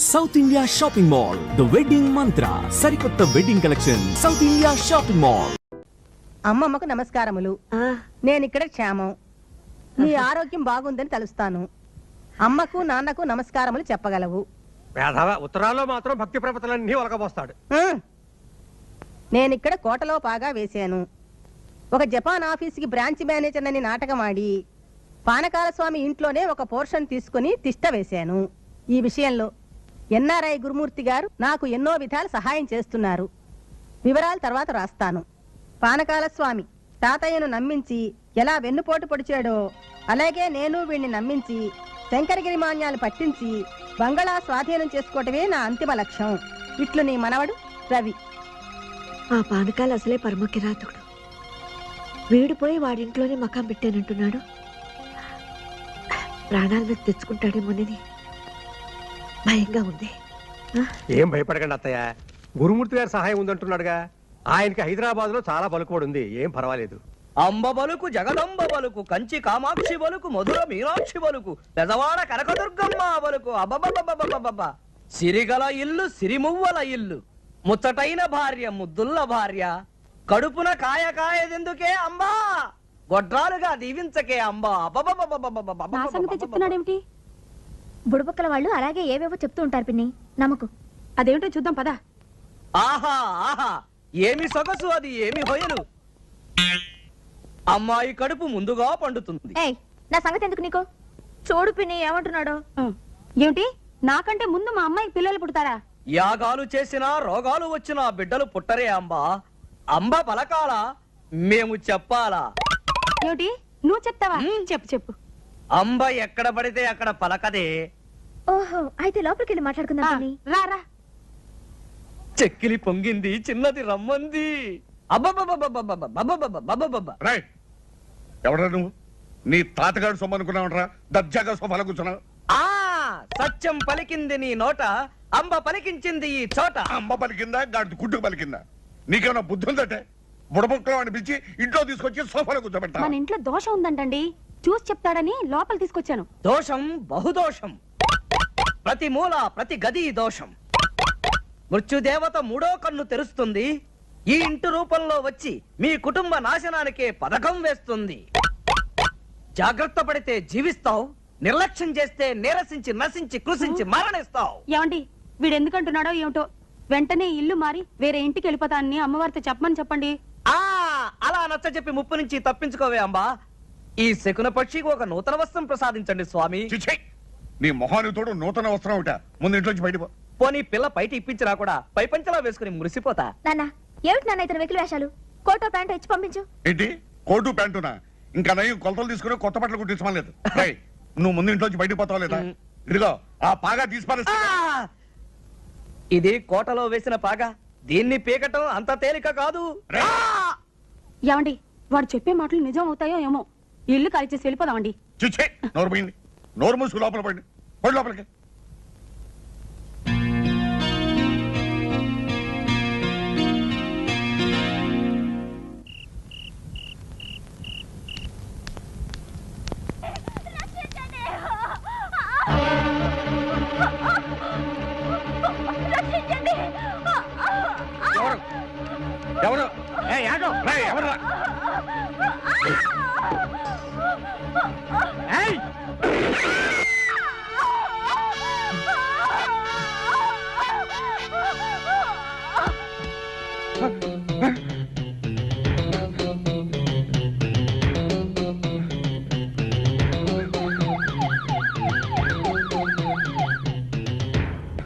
South India shopping mall, the wedding Mantra, సరికొత్త wedding collection, South India shopping mall. అమ్మమ్మకు నమస్కారములు. నేనిక్కడ క్షేమం. నీ ఆరోగ్యం బాగుందని తెలుస్తాను. అమ్మకు నాన్నకు నమస్కారములు చెప్పగలవు. ఉత్తరాల్లో మాత్రం భక్తి ప్రపతలన్నీ ఒలకబోస్తాడు. నేనిక్కడ కోటలో పాగా వేశాను. ఒక జపాన్ ఆఫీసుకి బ్రాంచ్ మేనేజర్ అని నాటకం ఆడి పానకాల స్వామి ఇంట్లోనే ఒక పోర్షన్ తీసుకుని తిష్ట వేశాను. ఈ విషయంలో ఎన్ఆర్ఐ గురుమూర్తి గారు నాకు ఎన్నో విధాలు సహాయం చేస్తున్నారు. వివరాలు తర్వాత రాస్తాను. పానకాల స్వామి తాతయ్యను నమ్మించి ఎలా వెన్నుపోటు పొడిచాడో అలాగే నేను వీణ్ణి నమ్మించి శంకరగిరి మాన్యాలు పట్టించి బంగళా స్వాధీనం చేసుకోవటమే నా అంతిమ లక్ష్యం. ఇట్లు నీ మనవడు రవి. ఆ పానకాలు అసలే పరమ కిరాతకుడు. వీడిపోయి వాడింట్లోనే మకాం పెట్టానంటున్నాడు. ప్రాణాల మీద తెచ్చుకుంటాడేమోనని భయంగా ఉంది. ఏం భయపడకండి అత్తయ్య, గురుమూర్తి గారి సహాయం ఉందంటున్నాడుగా. ఆయనకి హైదరాబాద్ లో చాలా పలుకుబడి ఉంది, ఏం పర్వాలేదు. అంబ బలుకు, జగదంబ బలుకు, కంచి కామాక్షి బలుకు, మధుర మీనాక్షి బలుకు, పెదవాడ కనకదుర్గమ్మ బలుకు. అబ్బబ్బబ్బబ్బబ్బబ్బ! సిరిగల ఇల్లు, సిరిమువ్వల ఇల్లు, ముచ్చటైన భార్య, ముద్దుల్ల భార్య, కడుపున కాయ కాయదెందుకే అంబా, గొడ్రాలుగా దీవించకే అంబా. చెప్తున్నాడేమిటి? బుడబుక్కల వాళ్ళు అలాగే ఏవేవో చెప్తూ ఉంటారు పిన్ని, నమ్మకు. అదేమిటో చూద్దాం పదా. ఆహా ఆహా, ఏమి సొగసు అది, ఏమి హొయలు. అమ్మాయి కడుపు ముందుగా పండుతుంది. ఏయ్, నా సంగతి ఎందుకు నీకు? చూడు పిన్ని ఏమంటున్నాడు. ఏమిటి, నాకంటే ముందు మా అమ్మాయికి పిల్లలు పుడతారా? యాగాలు చేసినా రోగాలు వచ్చినా బిడ్డలు పుట్టరే అంబా. అంబ పలకాల, మేము చెప్పాలా? ఏమిటి, నువ్వు చెప్తావా? చెప్పు చెప్పు. అంబ ఎక్కడ పడితే అక్కడ పలకదే. ఓహో, అయితే లోపలికి వెళ్ళి మాట్లాడుకుందాం. రా రా. చెక్కిలి పొంగింది, చిన్నది రమ్మంది. ఎవరా నువ్వు? నీ తాతగాడు సొమ్మనుకున్నావురా? దర్జాగా సోఫాలో కూర్చున్నావు. ఆ సత్యం పలికింది నీ నోట, అంబ పలికించింది ఈ చోట. అంబ పలికిందా, గాడి గుడ్డుకు పలికిందా? నీకేమైనా బుద్ధి ఉందటే? బుడబుక్కలో అని పిలిచి ఇంట్లో తీసుకొచ్చి సోఫాలో కూర్చోబెట్టా. మన ఇంట్లో దోషం ఉందంటండి, చూసి చెప్తాడని లోపల తీసుకొచ్చాను. దోషం బహుదోషం, ప్రతి మూల ప్రతి గది దోషం. మృత్యుదేవత మూడో కన్ను తెరుస్తుంది, ఈ ఇంటి రూపంలో వచ్చి మీ కుటుంబ నాశనానికే పథకం వేస్తుంది. జాగ్రత్త పడితే జీవిస్తావు, నిర్లక్ష్యం చేస్తే నీరసించి నశించి కృషించి మరణిస్తావు. ఏమండి, వీడు ఎందుకంటున్నాడో ఏమిటో. వెంటనే ఇల్లు మారి వేరే ఇంటికి వెళ్ళిపోతానని అమ్మవారితో చెప్పమని చెప్పండి. ఆ అలా నచ్చ చెప్పి ముప్పు నుంచి తప్పించుకోవే అంబా. ఈ శకున పక్షికి ఒక నూతన వస్త్రం ప్రసాదించండి స్వామి. నీ మొహానికి తోడు నూతన వస్త్రం ఒకట. ముందు ఇంట్లోంచి బయట పోనీ పిల్ల బయట ఇప్పించినా కూడా పై పంచలా వేసుకుని మురిసిపోతా. నాన్న, ఏమిటి నాన్న ఇతను వెకిలి వేషాలు? కోటో ప్యాంటు ఇచ్చి పంపించు. ఏంటి కోటు ప్యాంటునా? ఇంకా నయం కొలతలు తీసుకుని కొత్త బట్టలు కుట్టించమలేదు. నువ్వు ముందు ఇంట్లోంచి బయటకు పోతావు లేదా? ఇదిగో ఆ పాగా తీసిపారేస్తా. ఇది కోటలో వేసిన పాగా, దీన్ని పీకటం అంత తేలిక కాదు. ఏమండి, వాడు చెప్పే మాటలు నిజం అవుతాయో ఏమో. ఇల్లు కాల్చేసి వెళ్ళిపోదామండి. చూచే నోరు పోయింది. నోరు మూసుకు లోపల పడి పడి లోపలికి. ఎవరు ఎవరు?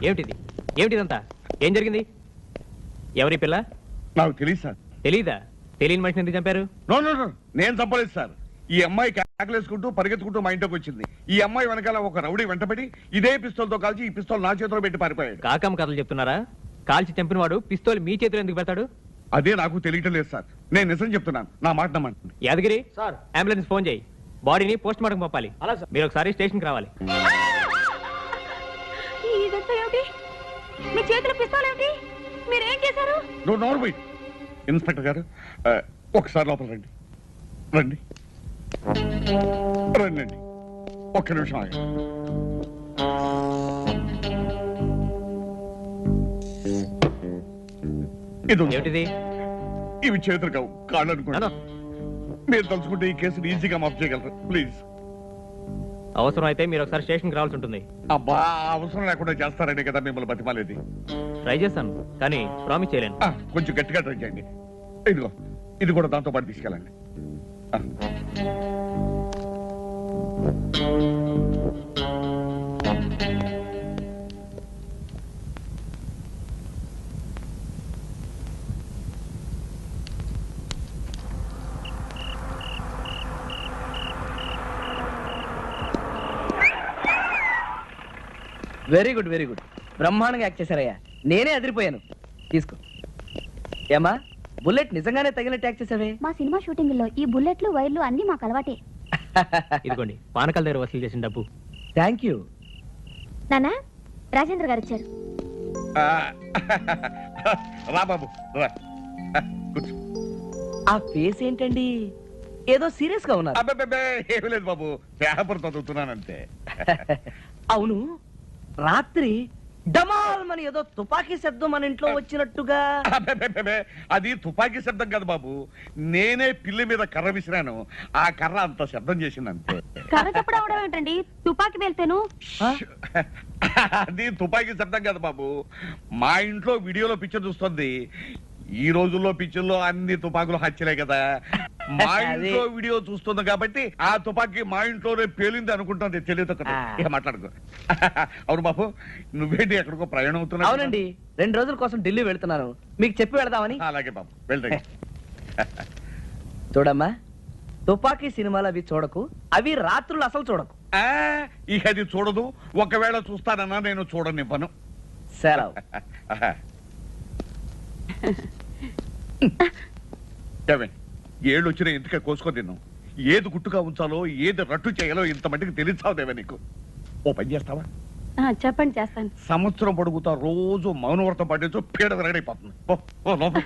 ఏమిటిది? ఏమిటిదంతా? ఏం జరిగింది? ఎవరి పిల్ల? నాకు తెలియదు సార్. తెలీదా? తెలియని మనిషిని ఎందుకు చంపారు? నో నో నో, నేను చంపలేదు సార్. ఈ అమ్మాయి కేకలేసుకుంటూ పరిగెత్తుకుంటూ మా ఇంట్లోకి వచ్చింది. ఈ అమ్మాయి వెనకాల ఒక రౌడీ వెంటబడి ఇదే పిస్తోల్ తో కాల్చి ఈ పిస్తోల్ నా చేతిలో పెట్టి పారిపోయాడు. కాకమ్మ కథలు చెప్తున్నారా? కాల్చి చంపిన వాడు పిస్తోల్ మీ చేతిలో ఎందుకు పెడతాడు? అదే నాకు తెలియటం లేదు సార్. నేను నిజం చెప్తున్నాను, నా మాట నమ్మండి. యాదగిరి, అంబులెన్స్ ఫోన్ చేయి. బాడీని పోస్ట్ మార్టం పంపాలి. మీరు ఒకసారి స్టేషన్ కి రావాలి. ఇదంతా ఏమిటి? మీ చేతిలో పిస్తోల్ ఏమిటి? మీరేం చేశారు? ఇన్స్పెక్టర్ గారు ఒకసారి లోపల రండి. రండి రండి ఒక్క నిమిషం ఆగండి. ఇది ఉంచు. ఏమిటిది? ఇవి చేతులు కావు, కాళ్ళు అనుకోండి. నాన్న. మీరు తలుచుకుంటే ఈ కేసుని ఈజీగా మాఫ్ చేయగలరు. ప్లీజ్. అవసరం అయితే మీరు ఒకసారి స్టేషన్కి రావాల్సి ఉంటుంది. అబ్బా, అవసరం లేకుండా చేస్తారనే కదా మిమ్మల్ని బతిమాలేది. ట్రై చేస్తాను కానీ ప్రామిస్ చేయలేను. కొంచెం గట్టిగా ట్రై చేయండి. ఇదిగో, ఇది కూడా దాంతో పాటు తీసుకెళ్ళండి. ఆ. Very good, very good. బ్రహ్మాండంగా యాక్ట్ చేశారయ్యా. నేనే అదిరిపోయాను. తీసుకో. ఏమా, బుల్లెట్ నిజంగానే తగినట్టు యాక్ట్ చేసావే. మా సినిమా షూటింగ్ లో ఈ బుల్లెట్లు వైర్లు అన్ని మాకు అలవాటే. ఇదిగోండి పానకాల దగ్గర వసూలు చేసిన డబ్బు. Thank you. నానా, రాజేంద్ర గారు వచ్చారు. రా బాబు, రా. కూర్చో. ఆ ఫేస్ ఏంటండి, ఏదో సీరియస్ గా ఉన్నారు. అబ్బే, ఏమీ లేదు బాబు, పేపర్ చదువుతున్నానంతే. అవును, రాత్రి డమాల్ మని ఏదో తుపాకీ శబ్దం మన ఇంట్లో వచ్చినట్టుగా. అబ్బే, అది తుపాకీ శబ్దం కాదు బాబు, నేనే పిల్లి మీద కర్ర విసిరాను, ఆ కర్ర అంత శబ్దం చేసిందంతే. కర్ర చెప్పడం అవడం ఏంటండి, తుపాకీ వెళ్తేను. అది తుపాకీ శబ్దం కాదు బాబు, మా ఇంట్లో వీడియోలో పిక్చర్ చూస్తుంది. ఈ రోజుల్లో పిక్చర్లో అన్ని తుపాకులు హత్యలే కదా, మా ఇంట్లో వీడియో చూస్తుంది కాబట్టి ఆ తుపాకీ మా ఇంట్లోనే పేలింది అనుకుంటుంది. తెలియదు కదా, ఇక మాట్లాడుకో. అవును బాబు, నువ్వేంటి ఎక్కడికో ప్రయాణం అవుతున్నావు? అవునండి, 2 రోజుల కోసం ఢిల్లీ వెళ్తున్నాను, మీకు చెప్పి వెళదామని. అలాగే బాబు, వెళ్తాయి. చూడమ్మా, తుపాకీ సినిమాలు అవి చూడకు, అవి రాత్రులు అసలు చూడకు. ఇక అది చూడదు, ఒకవేళ చూస్తానన్నా నేను చూడనివ్వను. సెలవు. ఏళ్ళు వచ్చినా ఇంతగా కోసుకొని తిన్నాం. ఏది గుట్టుగా ఉంచాలో, ఏది రట్టు చేయాలో ఇంత మట్టికి తెలిసావు దేవే నీకు. ఓ పని చేస్తావా? చెప్పండి, చేస్తాను. సంవత్సరం పొడుగుతా రోజు మౌనవ్రతం పాటించు, పీడ విరగడైపోతుంది. ఓ లోపల.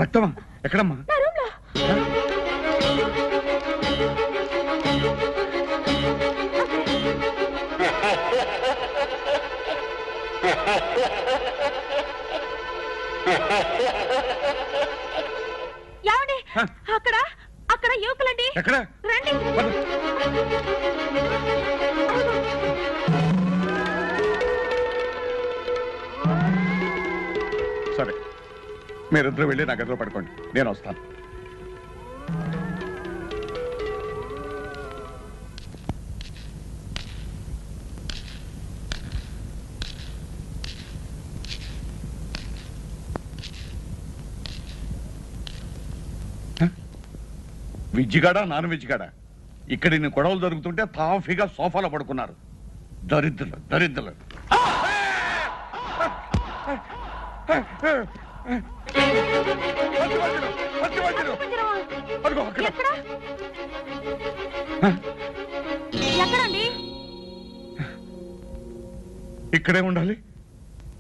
రక్తమా? ఎక్కడమ్మా? ఏమండి, అక్కడ అక్కడ యువకులండి. ఎక్కడ? రండి. సరే, మీరిద్దరూ వెళ్ళి నా గదిలో పడుకోండి, నేను వస్తాను. విజ్జిగాడా, నాన్ వెజ్జిగాడా? ఇక్కడ ఇన్ని గొడవలు జరుగుతుంటే తాఫీగా సోఫాలో పడుకున్నారు. దరిద్రులు, దరిద్రులు. ఎక్కడ? ఎక్కడండి? ఇక్కడే ఉండాలి,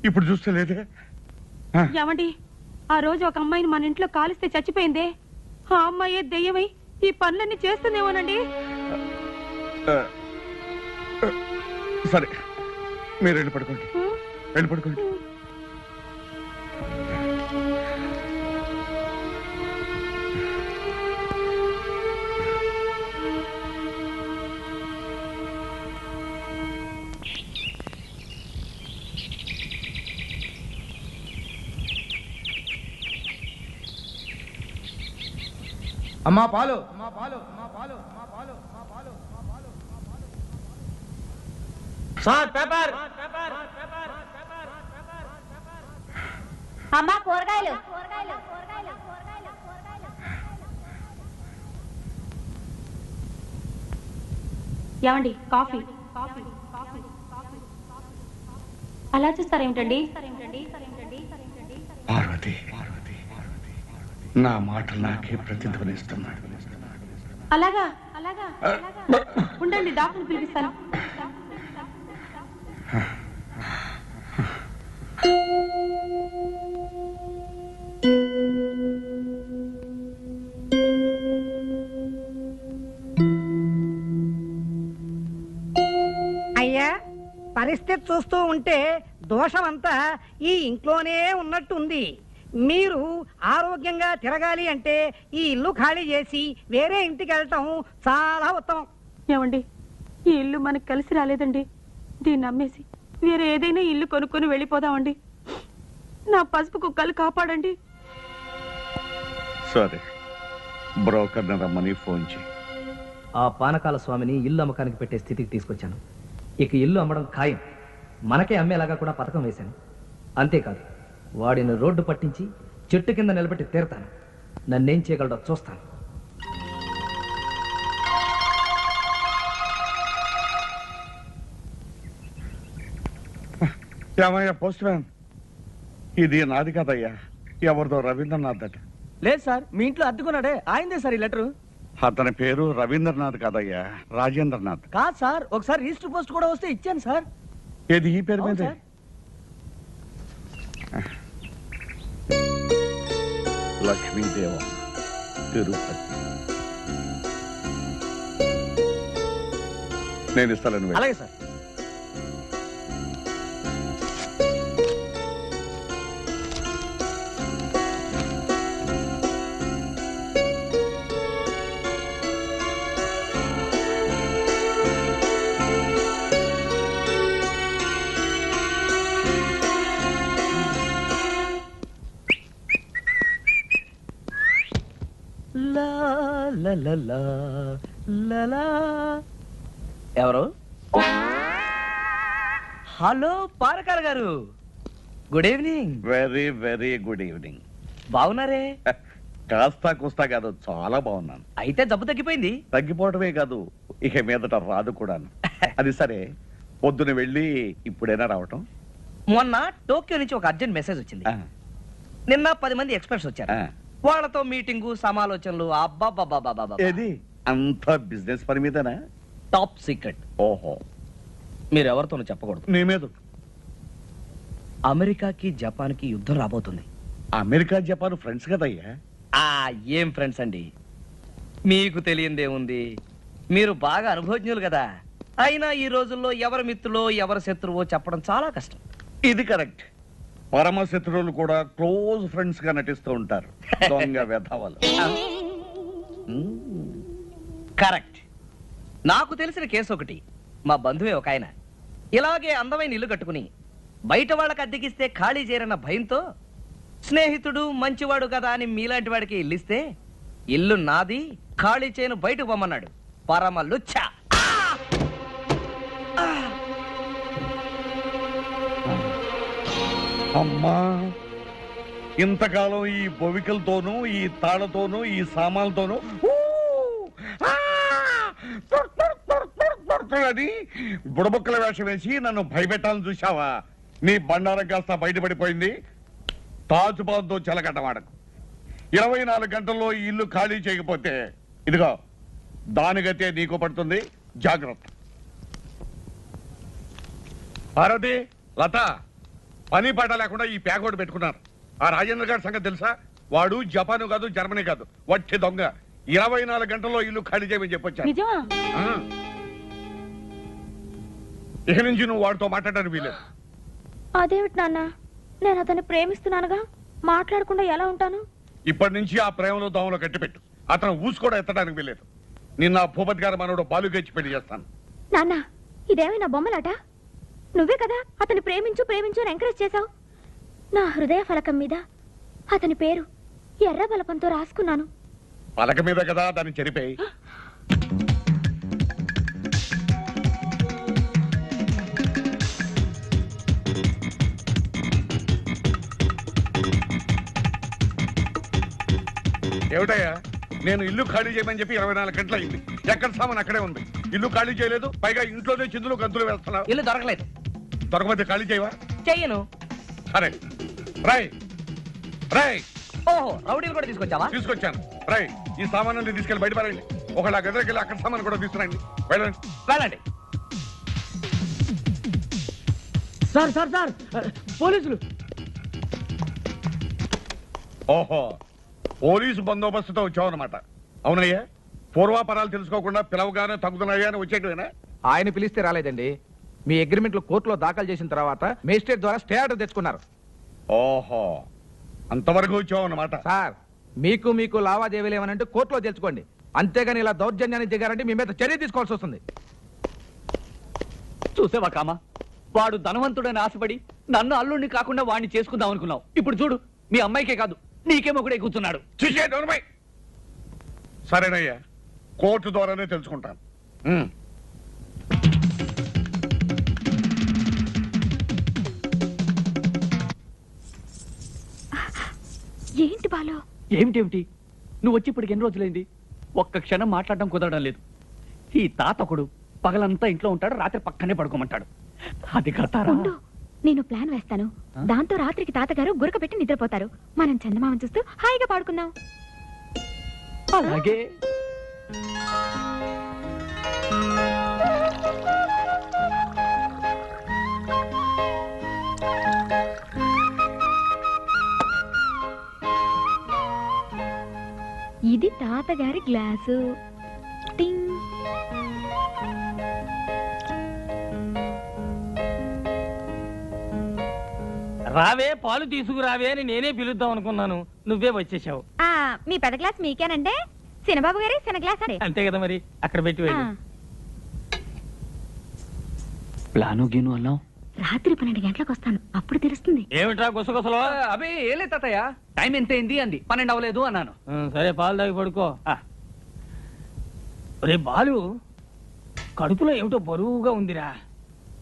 ఇప్పుడు చూస్తే లేదే. ఏమండి, ఆ రోజు ఒక అమ్మాయిని మన ఇంట్లో కాలిస్తే చచ్చిపోయిందే, ఆ అమ్మాయే దెయ్యమై ఈ పనులన్నీ చేస్తుందేమోనండి. సరే, మీరు వెళ్ళి పడుకోండి, వెళ్ళి పడుకోండి. అమ్మా పాలు. Sir paper. అమ్మా కూరగాయలు. ఏమండి కాఫీ? అలా చూస్తారేమిటండి? పార్వతి, నా మాటలు నాకే ప్రతిధ్వనిస్తున్నాడు. అలాగా ఉండండి, డాక్టర్ పిలిపిస్తాను. అయ్యా, పరిస్థితి చూస్తూ ఉంటే దోషమంతా ఈ ఇంట్లోనే ఉన్నట్టుంది. మీరు ఆరోగ్యంగా తిరగాలి అంటే ఈ ఇల్లు ఖాళీ చేసి వేరే ఇంటికి వెళ్ళటం చాలా ఉత్తమం. ఏమండి, ఈ ఇల్లు మనకు కలిసి రాలేదండి. దీన్ని అమ్మేసి వేరే ఏదైనా ఇల్లు కొనుక్కొని వెళ్ళిపోదామండి. నా పసుపు కుక్కలు కాపాడండి. సరే, బ్రోకర్ని రమ్మని ఫోన్ చేయి. ఆ పానకాల స్వామిని ఇల్లు అమ్మకానికి పెట్టే స్థితికి తీసుకొచ్చాను. ఇక ఇల్లు అమ్మడం ఖాయం. మనకే అమ్మేలాగా కూడా పథకం వేశాను. అంతేకాదు, వాడిని రోడ్డు పట్టించి చెట్టు కింద నిలబెట్టి తీరతాను. నన్నేం చేయగలడో చూస్తాను. ఏమయ్యా పోస్ట్ మ్యాన్, ఇది నాది కదయ్యా, ఎవరిదో రవీంద్రనాథ్ అట. లేదు సార్, మీ ఇంట్లో అద్దుకున్నాడే ఆయనదే సార్ ఈ లెటరు. అతని పేరు రవీంద్రనాథ్ కాదయ్యా, రాజేంద్రనాథ్. కాదు సార్, ఒకసారి రిజిస్టర్ పోస్ట్ కూడా వస్తే ఇచ్చాను సార్. ఏది ఈ పేరు అవును మీదే? సార్. లక్ష్మీదేవం, తిరుపతి. నేను ఇస్తాను. అలాగే సార్. ఎవరు? Hello Panakala garu, good evening. Very very good evening. బాగున్నారే? కాస్తా కుస్తా కాదు, చాలా బాగున్నాను. అయితే జబ్బు తగ్గిపోయింది. తగ్గిపోవటమే కాదు, ఇక మీదట రాదు కూడాను. అది సరే, పొద్దున వెళ్ళి ఇప్పుడైనా రావటం? మొన్న టోక్యో నుంచి ఒక అర్జెంట్ మెసేజ్ వచ్చింది. ఆ, నిన్న 10 మంది ఎక్స్పర్ట్స్ వచ్చారు. ఆ. వాళ్ళతో మీటింగు, సమాలోచనలు. అబ్బాబ్బాబ్బా, ఏది అంతా బిజినెస్ పని మీదనా? Top secret. ఓహో, మీరు ఎవరితోనూ చెప్పకూడదు. నీ మీద. అమెరికాకి జపాన్కి యుద్ధం రాబోతుంది. అమెరికా జపాన్ ఫ్రెండ్స్ కదయ్యా. ఏం ఫ్రెండ్స్ అండి, మీకు తెలియందేముంది. మీరు బాగా అనుభవజ్ఞులు కదా. అయినా ఈ రోజుల్లో ఎవరి మిత్రులో ఎవరి శత్రువో చెప్పడం చాలా కష్టం. ఇది కరెక్ట్. పరమ శత్రువులు కూడా క్లోజ్ ఫ్రెండ్స్ గా నటిస్తూ ఉంటారు. దొంగ వెధవలు. కరెక్ట్. నాకు తెలిసిన కేసు ఒకటి. మా బంధువే ఒక ఆయన ఇలాగే అందమైన ఇల్లు కట్టుకుని బయట వాళ్ళకి అద్దెకిస్తే ఖాళీ చేయరన్న భయంతో స్నేహితుడు మంచివాడు కదా అని మీలాంటి వాడికి ఇల్లిస్తే ఇల్లు నాది, ఖాళీ చేయను, బయటకు పొమ్మన్నాడు. పరమ లుచ్చ. అమ్మా, ఇంతకాలం ఈ బొవికలతోనూ, ఈ తాళతోనూ, ఈ సామాన్లతోనూ అని బుడబుక్కల వేషం వేసి నన్ను భయపెట్టాలని చూశావా? నీ బండారం కాస్త బయటపడిపోయింది. తాజుబాద్తో చెలకట్టవాడకు. 24 గంటల్లో ఈ ఇల్లు ఖాళీ చేయకపోతే ఇదిగో దానికైతే నీకు పడుతుంది, జాగ్రత్త. పార్వతి, లత, పని పాట లేకుండా ఈ ప్యాకోడ్ పెట్టుకున్నారు. ఆ రాజేంద్ర గారి సంగతి తెలుసా? వాడు జపాను కాదు, జర్మనీ కాదు, వట్టి దొంగ. 24 గంటల్లో ఇల్లు ఖాళీ చేయమని చెప్పొచ్చాను. నిజమా? ఇక నుంచి నువ్వు వాడితో మాట్లాడడానికి వీలేదు. అదేమిటి నాన్న, నేను అతన్ని ప్రేమిస్తున్నానుగా, మాట్లాడకుండా ఎలా ఉంటాను? ఇప్పటి నుంచి ఆ ప్రేమలో దోమలో కట్టిపెట్టు. అతను ఊసుకోవడం ఎత్తడానికి వీలేదు. నిన్న భూపతి గారు మనోడు బాలుగచ్చి పెళ్లి చేస్తాను. నాన్న, ఇదేమైనా బొమ్మలాట? నువ్వే కదా అతన్ని ప్రేమించు ప్రేమించు అని ఎంకరేజ్ చేశావు. నా హృదయ ఫలకం మీద అతని పేరు ఎర్ర బలపంతో రాసుకున్నాను. పలక మీద కదా దాన్ని చెరిపేయి. ఏమిటయ్యా, నేను ఇల్లు ఖాళీ చేయమని చెప్పి 24 గంటలు అయింది. ఎక్కడ సామాన్ అక్కడే ఉంది. ఇల్లు ఖాళీ చేయలేదు, పైగా ఇంట్లోనే చిందులు గంతులు వేస్తున్నావు. ఇల్లు దొరకలేదు. దొరకకపోతే ఖాళీ చేయవా? చెయ్యను. సరే రై రై. ఓహో, రౌడీలు కూడా తీసుకొచ్చావా? తీసుకొచ్చాను. రై, ఈ సామాన్లు తీసుకెళ్ళి బయట పడండి. ఒకళ్ళ గదిలోకి వెళ్ళి అక్కడ సామాన్ కూడా తీసుకురండి. వెళ్ళండి. వెళ్ళండి. సార్ సార్ సార్, పోలీసులు. ఓహో, పోలీసు బందోబస్తుతో వచ్చావన్నమాట. అవునయ్యా, పూర్వాపరాలు తెలుసుకోకుండా పిలవగానే తగ్గుతున్నాయా అని వచ్చేటవేనా? ఆయన పిలిస్తే రాలేదండి. మీ అగ్రిమెంట్లు కోర్టులో దాఖలు చేసిన తర్వాత మేజిస్ట్రేట్ ద్వారా స్టే ఆర్డర్ తెచ్చుకున్నారు. ఓహో, అంతవరకు వచ్చావన్నమాట. సార్, మీకు లావాదేవీలు ఏమనంటే కోర్టులో తెలుసుకోండి. అంతేగాని ఇలా దౌర్జన్యాన్ని దిగారంటే మీ మీద చర్య తీసుకోవాల్సి వస్తుంది. చూసేవా కామా, వాడు ధనవంతుడని ఆశపడి నన్ను అల్లుడిని కాకుండా వాడిని చేసుకుందాం అనుకున్నావు. ఇప్పుడు చూడు, మీ అమ్మాయికే కాదు నీకేమో కూడా కూర్చున్నాడు. సరేనయ్యా, కోర్టు ద్వారానే తెలుసుకుంటాను. ఏంటి బాలు? ఏమిటేమిటి, నువ్వు వచ్చి ఇప్పటికి ఎన్ని రోజులైంది? ఒక్క క్షణం మాట్లాడడం కుదరడం లేదు. ఈ తాతకుడు పగలంతా ఇంట్లో ఉంటాడు, రాత్రి పక్కనే పడుకోమంటాడు. అది కథారా? నేను ప్లాన్ వేస్తాను. దాంతో రాత్రికి తాతగారు గురక పెట్టి నిద్రపోతారు. మనం చందమామని చూస్తూ హాయిగా పాడుకుందాం. అలాగే. ఇది తాతగారి గ్లాసు. టింగ్. రావే, పాలు తీసుకురావే అని నేనే పిలుద్దాం అనుకున్నాను, నువ్వే వచ్చేసావు. మీ పెద్ద గ్లాస్ మీకేనంటే సినబాబు గారి చిన్న గ్లాస్ అండి. అంతే కదా మరి, అక్కడ పెట్టి వెళ్ళు. ప్లాను గీను అన్నావు. రాత్రి 12 గంటలకు వస్తాను, అప్పుడు తెలుస్తుంది. ఏమిట్రా గుసగుసలో? అబే ఏం లేదు తాతయ్య, టైం ఎంత అయింది అంది. 12 అవ్వలేదు అన్నాను. సరే, పాలు తాగి పడుకో. రే బాలు, కడుపులో ఏమిటో బరువుగా ఉందిరా.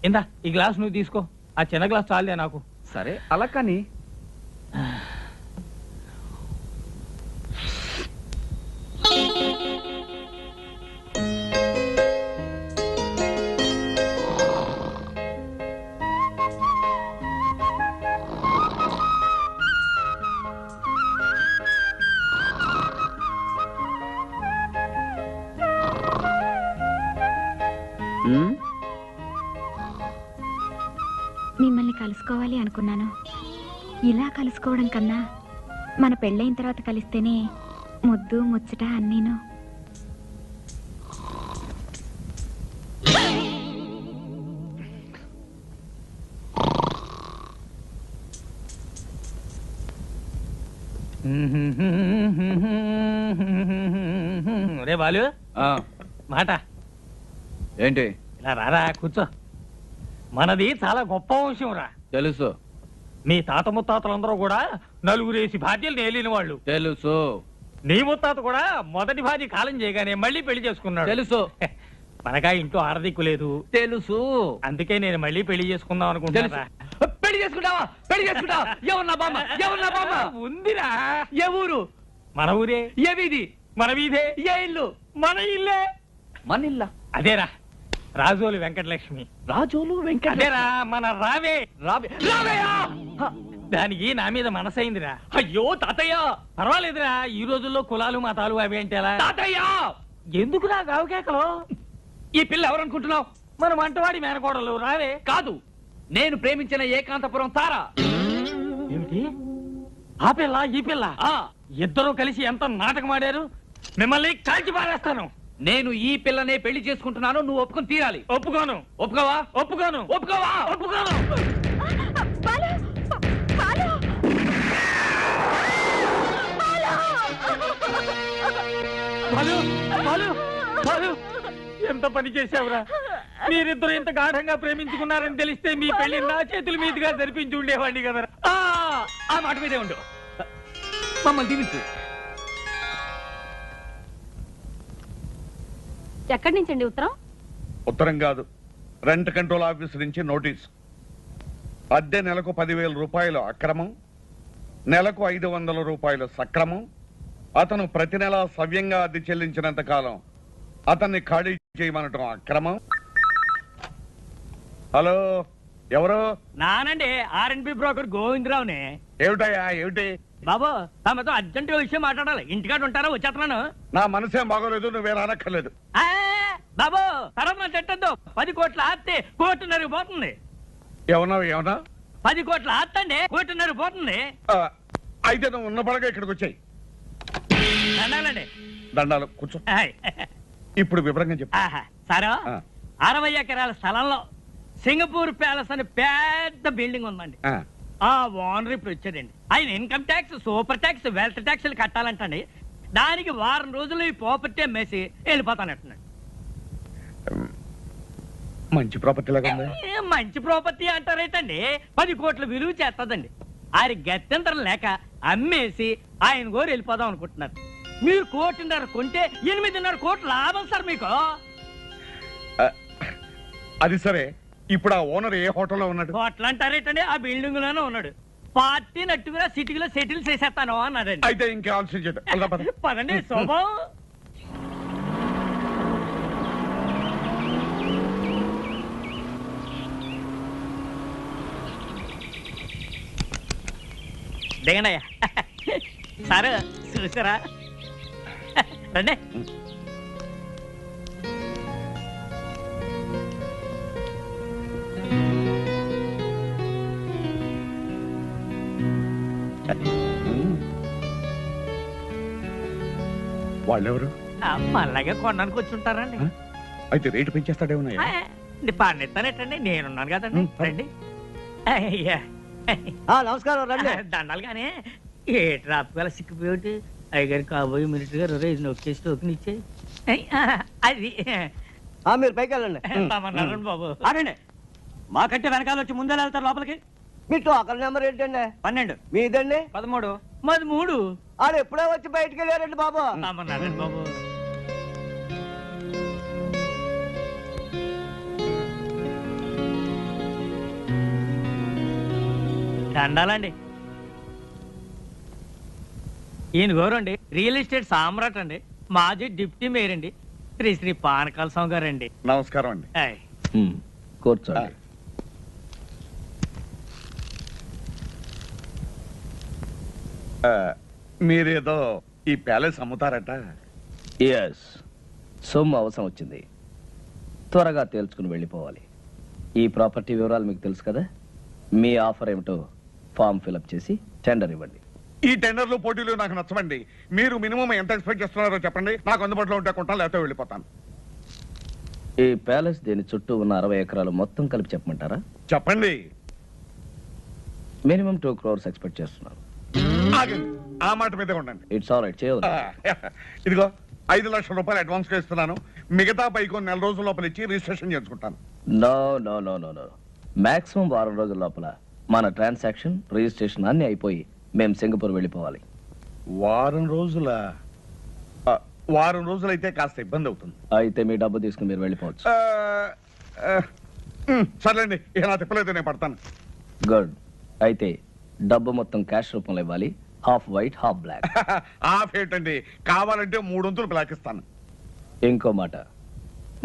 ఇందా ఈ గ్లాస్ నువ్వు తీసుకో. ఆ చిన్న గ్లాస్ చాలే నాకు. సరే అలా కానీ. మిమ్మల్ని కలుసుకోవాలి అనుకున్నాను. ఇలా కలుసుకోవడం కన్నా మన పెళ్ళైన తర్వాత కలిస్తేనే ముద్దు ముచ్చట అన్నీను. రే బాలు, మాట ఏంటి? ఇలా రారా, కూర్చో. మనది చాలా గొప్ప వంశం రా. తెలుసు. నీ తాత ముత్తాతలందరూ కూడా నలుగురేసి భార్యలు నేలిన వాళ్ళు. తెలుసు. నీ ముత్తాత కూడా మొదటి భార్య కాలం చేయగానే మళ్ళీ పెళ్లి చేసుకున్నాడు. తెలుసు. మనకా ఇంట్లో ఆరదిక్కు లేదు. తెలుసు. అందుకే నేను మళ్ళీ పెళ్లి చేసుకుందాం అనుకుంటా. పెళ్లి చేసుకుంటావా? పెళ్లి చేసుకుంటావా? ఎవరు నా బామ్మ? ఎవరు నా బామ్మ? ఉందిరా. ఏ ఊరు? మన ఊరే. ఏ వీధి? మన వీధే. ఏ ఇల్లు? మన ఇల్లే. మన ఇల్లా? అదేరా, రాజోలు వెంకటలక్ష్మి. రాజోలు వెంకట? అదేరా, మన రావే. రావయ్యా! దానికి నా మీద మనసైందిరా. అయ్యో తాతయ్య! పర్వాలేదురా, ఈ రోజుల్లో కులాలు మతాలు అవి అంటే ఎలా? తాతయ్య! ఎందుకు నా గావు కేకలు? ఈ పిల్ల ఎవరనుకుంటున్నావు? మన వంటవాడి మేనకోడలు. రావే. కాదు, నేను ప్రేమించిన ఏకాంతపురం తార. ఏమిటి? ఆ పిల్ల ఈ పిల్ల ఇద్దరూ కలిసి ఎంత నాటకం ఆడారు. మిమ్మల్ని కాల్చి పారేస్తాను. నేను ఈ పిల్లనే పెళ్లి చేసుకుంటున్నాను, నువ్వు ఒప్పుకొని తీరాలి. ఒప్పుకోను. ఒప్పుకోవా? ఒప్పుకోను. ఒప్పుకోవా? ఒప్పుకోను. బాలు! బాలు! బాలు! బాలు! బాలు! ఎంత పని చేశావురా? మీరిద్దరు ఇంత గాఢంగా ప్రేమించుకున్నారని తెలిస్తే మీ పెళ్లి నా చేతుల మీదుగా జరిపించి ఉండేవాడిని కదరా. ఆ మాట మీదే ఉండు. మమ్మల్ని దీవించు. ఎక్కడి నుంచండి ఉత్తరం? ఉత్తరం కాదు, రెంట్ కంట్రోల్ ఆఫీస్ నుంచి నోటీస్. అద్దె నెలకు 10,000 రూపాయలు అక్రమం, నెలకు 500 రూపాయలు సక్రమం. అతను ప్రతి నెల సవ్యంగా అద్దె చెల్లించినంత కాలం అతన్ని ఖాళీ చేయమనటం అక్రమం. హలో, ఎవరు? నానండి, ఆర్ఎన్బి బ్రోకర్ గోవిందరావునే. ఏమిటయ్యా, ఏమిటి? బాబు, తమతో అర్జెంట్ విషయం మాట్లాడాలి. ఇంటికాడ ఉంటారా? వచ్చేస్తున్నాను. నా మనసేం బాగోలేదు, నువ్వే రానక్కర్లేదు. బాబు, తర్వాత చెట్టద్దు. 10 కోట్ల ఆస్తి 1.5 పోతుంది. ఏమన్నా 10 కోట్ల ఆస్తి అండి 1.5 పోతుంది. అయితే నువ్వు ఉన్న పడగా ఇక్కడికి వచ్చాయి. దండాలండి. దండాలు, కూర్చో. ఆయ్. ఇప్పుడు వివరంగా చెప్పు. సారా, ఆ. 60 ఎకరాల స్థలంలో సింగపూర్ ప్యాలెస్ అనే పెద్ద బిల్డింగ్ ఉందండి. ఆ, ఆ ఓనర్ ఇప్పుడు వచ్చాడండి. ఆయన income tax, super tax, wealth ట్యాక్స్లు కట్టాలంటండి. దానికి వారం రోజులు ఈ ప్రాపర్టీ అమ్మేసి వెళ్ళిపోతానంటున్నాడు. మంచి ప్రాపర్టీ లాగా ఉంది. మంచి ప్రాపర్టీ అంటారేటండి, 10 కోట్ల విలువ చేస్తుందండి. ఆయన గత్యంతరం లేక అమ్మేసి ఆయన గోరు వెళ్ళిపోదాం అనుకుంటున్నారు. మీరు 1.5 కోట్లు కొంటే 8.5 కోట్ల లాభం సార్ మీకు. అది సరే, ఇప్పుడు ఆ ఓనర్ ఏ హోటల్లో ఉన్నాడు? హోటల్ అంటారేటండి, ఆ బిల్డింగ్ లోనే ఉన్నాడు. పార్టీ నట్టుగా సిటీలో సెటిల్ చేసేస్తాను అన్నాడండి. అయితే ఇంకా ఆలోచన చేద్దాం. వెళ్దాం పద. పదండి శోభం. దిగండయ్యా. సార్ చూసారా? రండి. వాళ్ళెవరు? మళ్ళాగే కొనడానికి వచ్చి ఉంటారండి. అయితే రేటు పెంచేస్తాడేమన్నా? పన్నెత్తానేటండి, నేనున్నాను కదండి. రండి. అయ్యా, నమస్కారం. రండి. దండాలు కానీ ఏ ట్రాప్ గల సిక్కిపోయి అయ్యగారు కాబోయే మినిస్టర్ గారు రేజ్ నొక్కేసి టోకెన్ ఇచ్చాయి. అది మీరు పైకి వెళ్ళండి. తమన్నారండి బాబు. ఆడండి. మాకంటే వెనకాల వచ్చి ముందే వెళ్తారు లోపలికి. మీ టోకన్ నెంబర్ ఏంటండి? 12. మీదండి? 13. మాది 3. ఆడు ఎప్పుడో వచ్చి బయటికి వెళ్ళారండి బాబు. తమన్నారండి బాబు. దండాలండి. ఈయన గోరండి రియల్ ఎస్టేట్ సామ్రాట్ అండి, మాజీ డిప్యూటీ మేయర్ అండి, శ్రీ శ్రీ పానకాల స్వామి గారండి. నమస్కారం అండి. కూర్చోండి. మీరేదో ఈ ప్యాలెస్ అమ్ముతారట? ఎస్, సొమ్ము అవసరం వచ్చింది, త్వరగా తేల్చుకుని వెళ్ళిపోవాలి. ఈ ప్రాపర్టీ వివరాలు మీకు తెలుసు కదా. మీ ఆఫర్ ఏమిటో ఫామ్ ఫిలప్ చేసి టెండర్ ఇవ్వండి. ఈ టెండర్లు పోటీలు నాకు నచ్చవండి. మీరు మినిమం ఎంత ఎక్స్పెక్ట్ చేస్తున్నారో చెప్పండి, నాకు అందుబాటులో ఉంటే కొంటాను, లేకపోతే వెళ్ళిపోతాను. ఈ ప్యాలెస్ దీని చుట్టూ ఉన్న 60 ఎకరాలు మొత్తం కలిపి చెప్పమంటారా? చెప్పండి. మినిమం 2 crores ఎక్స్పెక్ట్ చేస్తున్నాను. ఆగండి, ఆ మాట మీదే ఉండండి. ఇట్స్ ఆల్ రైట్, చేయదు. ఇదిగో 5 లక్షల రూపాయలు అడ్వాన్స్ గా ఇస్తున్నాను. మిగతా పైకి కొన్ని నెల రోజుల లోపల ఇచ్చి రిజిస్ట్రేషన్ చేసుకుంటాను. No no no no no, maximum 1 రోజుల లోపల మన ట్రాన్సాక్షన్, రిజిస్ట్రేషన్ అన్ని అయిపోయి మేము సింగపూర్ వెళ్ళిపోవాలి. వారం రోజులు అయితే కాస్త ఇబ్బంది అవుతుంది. అయితే మీ డబ్బు తీసుకుని మీరు వెళ్ళిపోవచ్చు. సర్లేండి, ఇక నా తిప్పలేదు, నేను పడతాను. గుడ్. అయితే డబ్బు మొత్తం క్యాష్ రూపంలో ఇవ్వాలి, half white half black. Half ఏంటండి, కావాలంటే 3 వంతులు బ్లాక్ ఇస్తాను. ఇంకో మాట,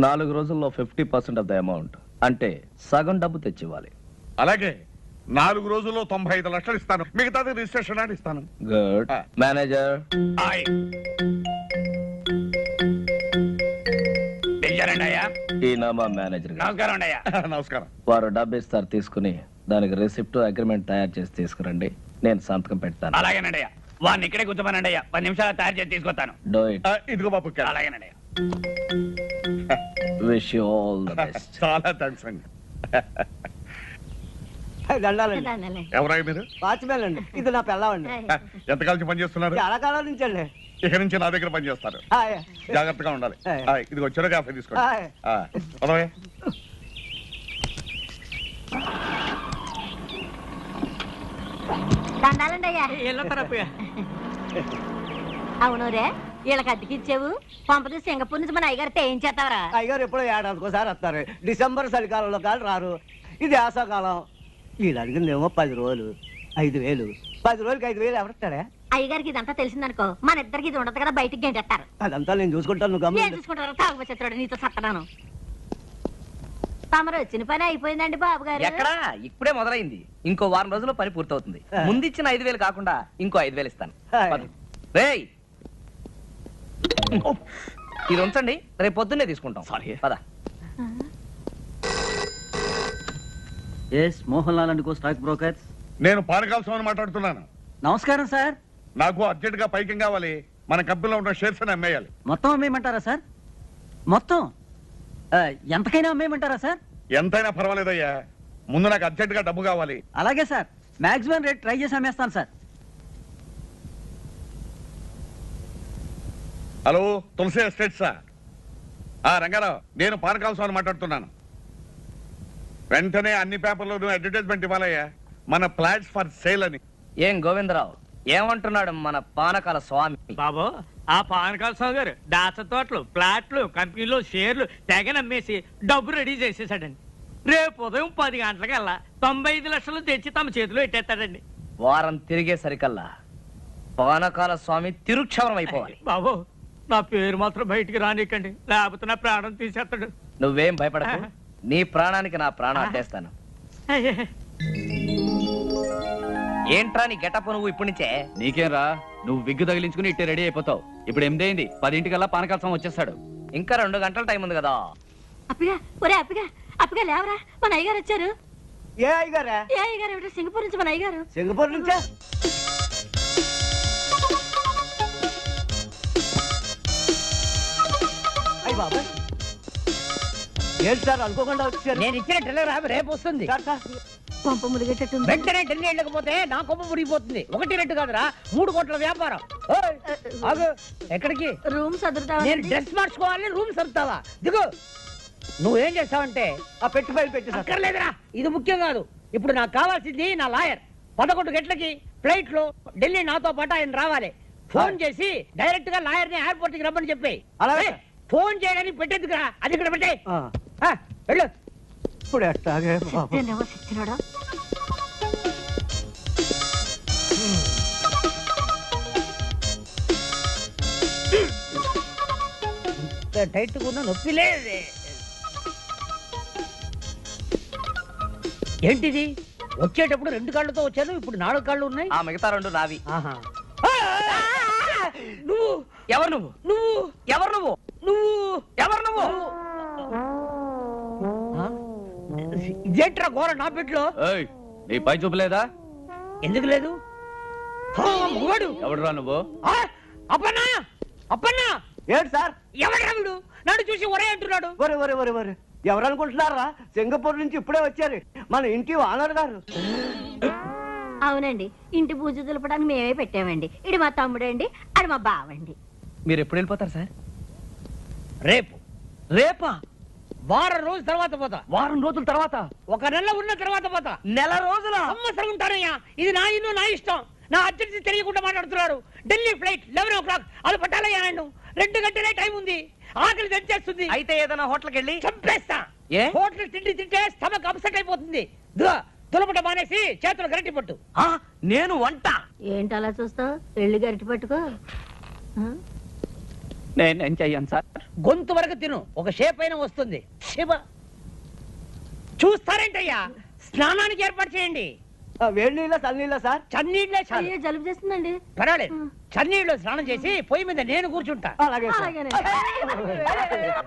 4 రోజుల్లో 50% ఆఫ్ ద అమౌంట్, అంటే సగం డబ్బు తెచ్చివ్వాలి. అలాగే 4 రోజుల్లో 95 లక్షలు ఇస్తాను, మిగతాది రిజిస్ట్రేషన్ అని ఇస్తాను. గుడ్. మేనేజర్, వచ్చారండి అయ్యా. ఈయన మా మేనేజర్ గారు. నమస్కారం అండి అయ్యా. నమస్కారం. వారు డబ్బు ఇస్తారు, తీసుకుని దానికి రిసిప్ట్ అగ్రిమెంట్ తయారు చేసి తీసుకురండి, నేను సంతకం పెడతాను. అలాగేనండి అయ్యా. వాడిని ఇక్కడే కూర్చోమనండి అయ్యా, 10 నిమిషాలు తయారు చేసి తీసుకొస్తాను. Do it. ఇదిగో బాబు. అలాగేనండి అయ్యా. Wish you all the best. చాలా థ్యాంక్స్ అండి. ఎవరయ్య మీరు? వాచ్మెన్ అండి, ఇది నా పిల్లవండి. ఎంతకాలం పని చేస్తున్నారు? చాలా కాలం నుంచి అండి. ఇక నుంచి నా దగ్గర పని చేస్తారు, జాగ్రత్తగా ఉండాలి. ఇదిగో చెరు కాఫీ తీసుకోండి. పదవయ్య. దండాలండి అయ్యా. అవును రే, వీళ్ళకి అద్దెకిచ్చావు, పంపది సింగపూర్ నుంచి మన అయ్యగారితో ఏం చేస్తావరా? అయ్యగారు ఎప్పుడో ఏడాదికోసారి వస్తారు. డిసెంబర్ చలికాలంలో కాదు రారు. ఇది ఆశాకాలం. వీళ్ళు అడిగిందేమో 10 రోజులు 5,000. 10 రోజులకి 5,000 ఎవరిస్తాడా? అయ్యగారికి ఇదంతా తెలిసిందనుకో, మన ఇద్దరికి ఇది ఉండదు కదా, బయటికి గెంటేస్తారు. అదంతా నేను చూసుకుంటాను, నువ్వు ఏం గమనించు. చూసుకుంటారు? తాగుబోతున్నాడు, నీతో సత్తనాను. తమరు వచ్చిన పని అయిపోయిందండి బాబు గారు. ఎక్కడా? ఇప్పుడే మొదలైంది. ఇంకో వారం రోజుల్లో పని పూర్తవుతుంది. ముందిచ్చిన 5,000 కాకుండా ఇంకో 5,000 ఇస్తాను. పద. రేయ్, ఇది ఉంచండి, రేపు పొద్దున్నే తీసుకుంటాం. సారీ, పద. Mohan Lal and co stock brokers. నేను పానకాల స్వామిని మాట్లాడుతున్నాను. నమస్కారం సార్. నాకు అర్జెంట్ గా పైకి కావాలి. మన కంపెనీలో ఉన్న షేర్స్ అని అమ్మేయాలి. మొత్తం అమ్మేయమంటారా సార్? మొత్తం ఎంతకైనా అమ్మేయమంటారా సార్? ఎంతైనా పర్వాలేదయ్యా, ముందు నాకు అర్జెంట్ గా డబ్బు కావాలి. అలాగే సార్, మాక్సిమం రేట్ ట్రై చేసి అమ్మేస్తాను సార్. హలో, తులసి ఎస్టేట్సా? రంగారావు, నేను పానకాల స్వామిని మాట్లాడుతున్నాను. వెంటనే అన్ని పేపర్లోనూ అడ్వర్టైజ్మెంట్ ఇవ్వాలయ్యా, మన ఫ్లాట్స్ ఫర్ సేల్ అని. ఏం గోవిందరావు ఏమంటున్నాడు మన పానకాల స్వామి? బాబు, ఆ పానకాల స్వామి గారు దాచ తోటలు, ప్లాట్లు, కంపెనీలో షేర్లు తెగ నమ్మేసి డబ్బు రెడీ చేసేసాడండి. రేపు ఉదయం 10 గంటలకల్లా 95 లక్షలు తెచ్చి తమ చేతిలో పెట్టేస్తాడండి. వారం తిరిగేసరికల్లా పానకాల స్వామి తిరుక్షవరం అయిపోవాలి. బాబు, నా పేరు మాత్రం బయటికి రానికండి, లేకపోతే నా ప్రాణం తీసేస్తాడు. నువ్వేం భయపడకు, నీ ప్రాణానికి నా ప్రాణం అడ్డేస్తాను. ఏంట్రా నీ గెటప్ నువ్వు ఇప్పటి నుంచే? నీకేం రా, నువ్వు విగ్గు తగిలించుకుని ఇట్టే రెడీ అయిపోతావు. ఇప్పుడు 8 అయింది, 10 పానకాల స్వామి వచ్చేస్తాడు. ఇంకా 2 గంటల టైం ఉంది కదా. అప్పిగా, ఒరే అప్పిగా, అప్పిగా లేవరా, మన అయ్యగారు వచ్చారు. ఏ అయ్యగారా? ఏ అయ్యగారు ఏమిటో, సింగపూర్ నుంచి మన అయ్యగారు. సింగపూర్ నుంచా? అయ్య బాబాయ్, ఏంటి సార్ అనుకోకుండా వచ్చారు? నేను ఇచ్చిన టెలిగ్రామ్ రేపు వస్తుంది. పంప ములిగేటట్టుంది. వెంటనే ఢిల్లీ వెళ్ళకపోతే నా కొమ్మ ముడిగిపోతుంది. 1 2 కాదురా, 3 కోట్ల వ్యాపారం. ఎక్కడికి? రూమ్ సదురుతా. నేను డ్రెస్ మార్చుకోవాలి, రూమ్ సర్దుతావా? దిగు. నువ్వేం చేస్తావంటే ఆ పెట్టి బయలు పెట్టి అక్కర్లేదురా, ఇది ముఖ్యం కాదు. ఇప్పుడు నాకు కావాల్సింది నా లాయర్. 11 గంటలకి ఫ్లైట్ లో ఢిల్లీ నాతో పాటు ఆయన రావాలి. ఫోన్ చేసి డైరెక్ట్ గా లాయర్ ని ఎయిర్పోర్ట్ కి రమ్మని చెప్పి. అలాగే. ఫోన్ చేయడానికి పెట్టేందుకురా, అది ఇక్కడ పెట్టే. వెళ్ళు. ఇప్పుడు ఎట్టాగే బాబు. సచ్చినాడా? టైట్ కూడా నొప్పి లేదే. ఏంటిది? వచ్చేటప్పుడు 2 కాళ్ళతో వచ్చాను, ఇప్పుడు 4 కాళ్ళు ఉన్నాయి. ఆ మిగతా 2 నావి. నువ్వు ఎవరు? నువ్వు ఎవరు? నువ్వు ఎవరు? ఇదేంట్రా ఘోర నా పెట్లో? నీ పై చూపలేదా? ఎందుకు లేదు? ఎవడురా నువ్వు? అప్పన్నా, అప్పన్నా. ఏంటి సార్? ఎవరు రాముడు? నన్ను చూసి ఒరే అంటున్నాడు. ఒరే ఒరే ఒరే ఒరే, ఎవరు అనుకుంటున్నారా? సింగపూర్ నుంచి ఇప్పుడే వచ్చారు మన ఇంటి ఓనర్ గారు. అవునండి, ఇంటి పూజ దులపడానికి మేమే పెట్టామండి. ఇది మా తమ్ముడండి, అది మా బావండి. మీరు ఎప్పుడు వెళ్ళిపోతారు సార్? రేపు. రేపా? వారం రోజుల తర్వాత పోతా. వారం రోజుల తర్వాత? 1 నెల ఉన్న తర్వాత పోతా. నెల రోజుల? సంవత్సరం ఉంటానయ్యా. ఇది నా ఇల్లు, నా ఇష్టం. నా అర్జెన్సీ తెలియకుండా మాట్లాడుతున్నాడు. Delhi flight 11 o'clock. అది పట్టాలయ్యా నన్ను. 2 గంటలే టైం ఉంది. ఆకలి తెచ్చేస్తుంది. అయితే ఏదైనా హోటల్కి వెళ్ళి చంపేస్తా. ఏ? హోటల్ తిండి తింటే స్టమక్ అప్సెట్ అయిపోతుంది. తులపట మానేసి చేతులు గరిటి పట్టు. నేను వంట. ఏంటి అలా చూస్తావు? వెళ్ళి గరిటి పట్టుకో. నేనేం చెయ్యను సార్. గొంతు వరకు తిను, ఒక షేప్ అయినా వస్తుంది. శివ చూస్తారేంటయ్యా? స్నానానికి ఏర్పాటు చేయండి. వేడి నీళ్ళ చన్నీళ్ళ సార్? చన్నీళ్ళే చాలు. అయ్యో, జలుబు చేస్తుందండి. పర్వాలేదు, చన్నీళ్ళు స్నానం చేసి పొయ్యి మీద నేను కూర్చుంటా. అలాగే సార్. అలాగేనండి.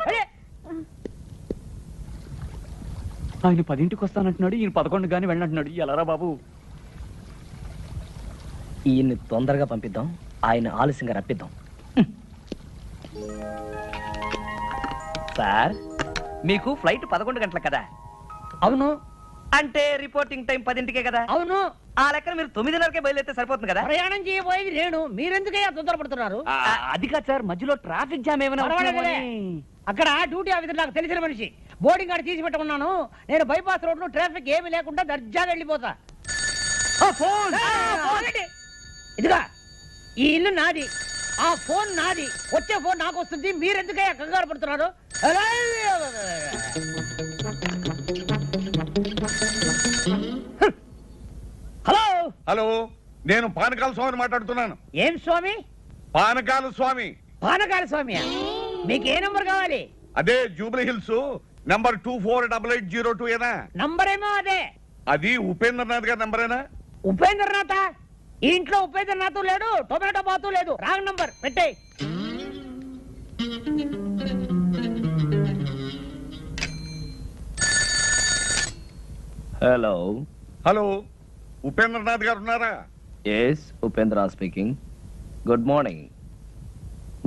అరే, ఆయన 10ంటికి వస్తానంటున్నాడు, ఈయన 11 గానీ వెళ్ళంటున్నాడు. ఎలారా బాబు? ఈయన్ని తొందరగా పంపిద్దాం, ఆయన ఆలస్యంగా రప్పిద్దాం. సార్, మీకు ఫ్లైట్ 11 గంటల కదా? అవును. అంటే రిపోర్టింగ్ టైం 10ంటికే కదా? అవును. ఆ లెక్కన మీరు 9:30కే బయలుదేరితే సరిపోతుంది కదా? ప్రయాణం చేయబోయేది నేను, మీరెందుకయ్యా తొందరపడుతున్నారు? అది కాదు సార్, మధ్యలో ట్రాఫిక్ జామ్ ఏమైనా పర్వాలేదులే. అక్కడ డ్యూటీ ఆఫీసర్ నాకు తెలిసిన మనిషి, బోర్డింగ్ కార్డు తీసి పెట్టుకున్నాను. నేను బైపాస్ రోడ్ లో ట్రాఫిక్ ఏమీ లేకుండా దర్జాగా వెళ్ళిపోతా. ఫోన్ ఇదిగా, ఈ ఇల్లు నాది, ఆ ఫోన్ నాది. వచ్చే ఫోన్ నాకు వస్తుంది, మీరెందుకయ్యా కంగారు పడుతున్నారు? హలో హలో, నేను పానకాల స్వామిని మాట్లాడుతున్నాను. ఏం స్వామి? పానకాల స్వామి. పానకాల స్వామి, మీకు ఏ నంబర్ కావాలి? అదే జూబ్లీ హిల్స్ నంబర్ 248802 ఏనా? నంబర్ ఏమో అదే. అది ఉపేంద్రనాథ్ గారి నంబరేనా? ఉపేంద్రనాథ? ఈ ఇంట్లో ఉపేంద్రనాథ్ లేడు, టొమాటో బాతు లేదు. రాంగ్ నంబర్ పెట్టే. హలో హలో, ఉపేంద్రనాథ్ గారు ఉన్నారా? Yes, Upendra speaking. Good morning.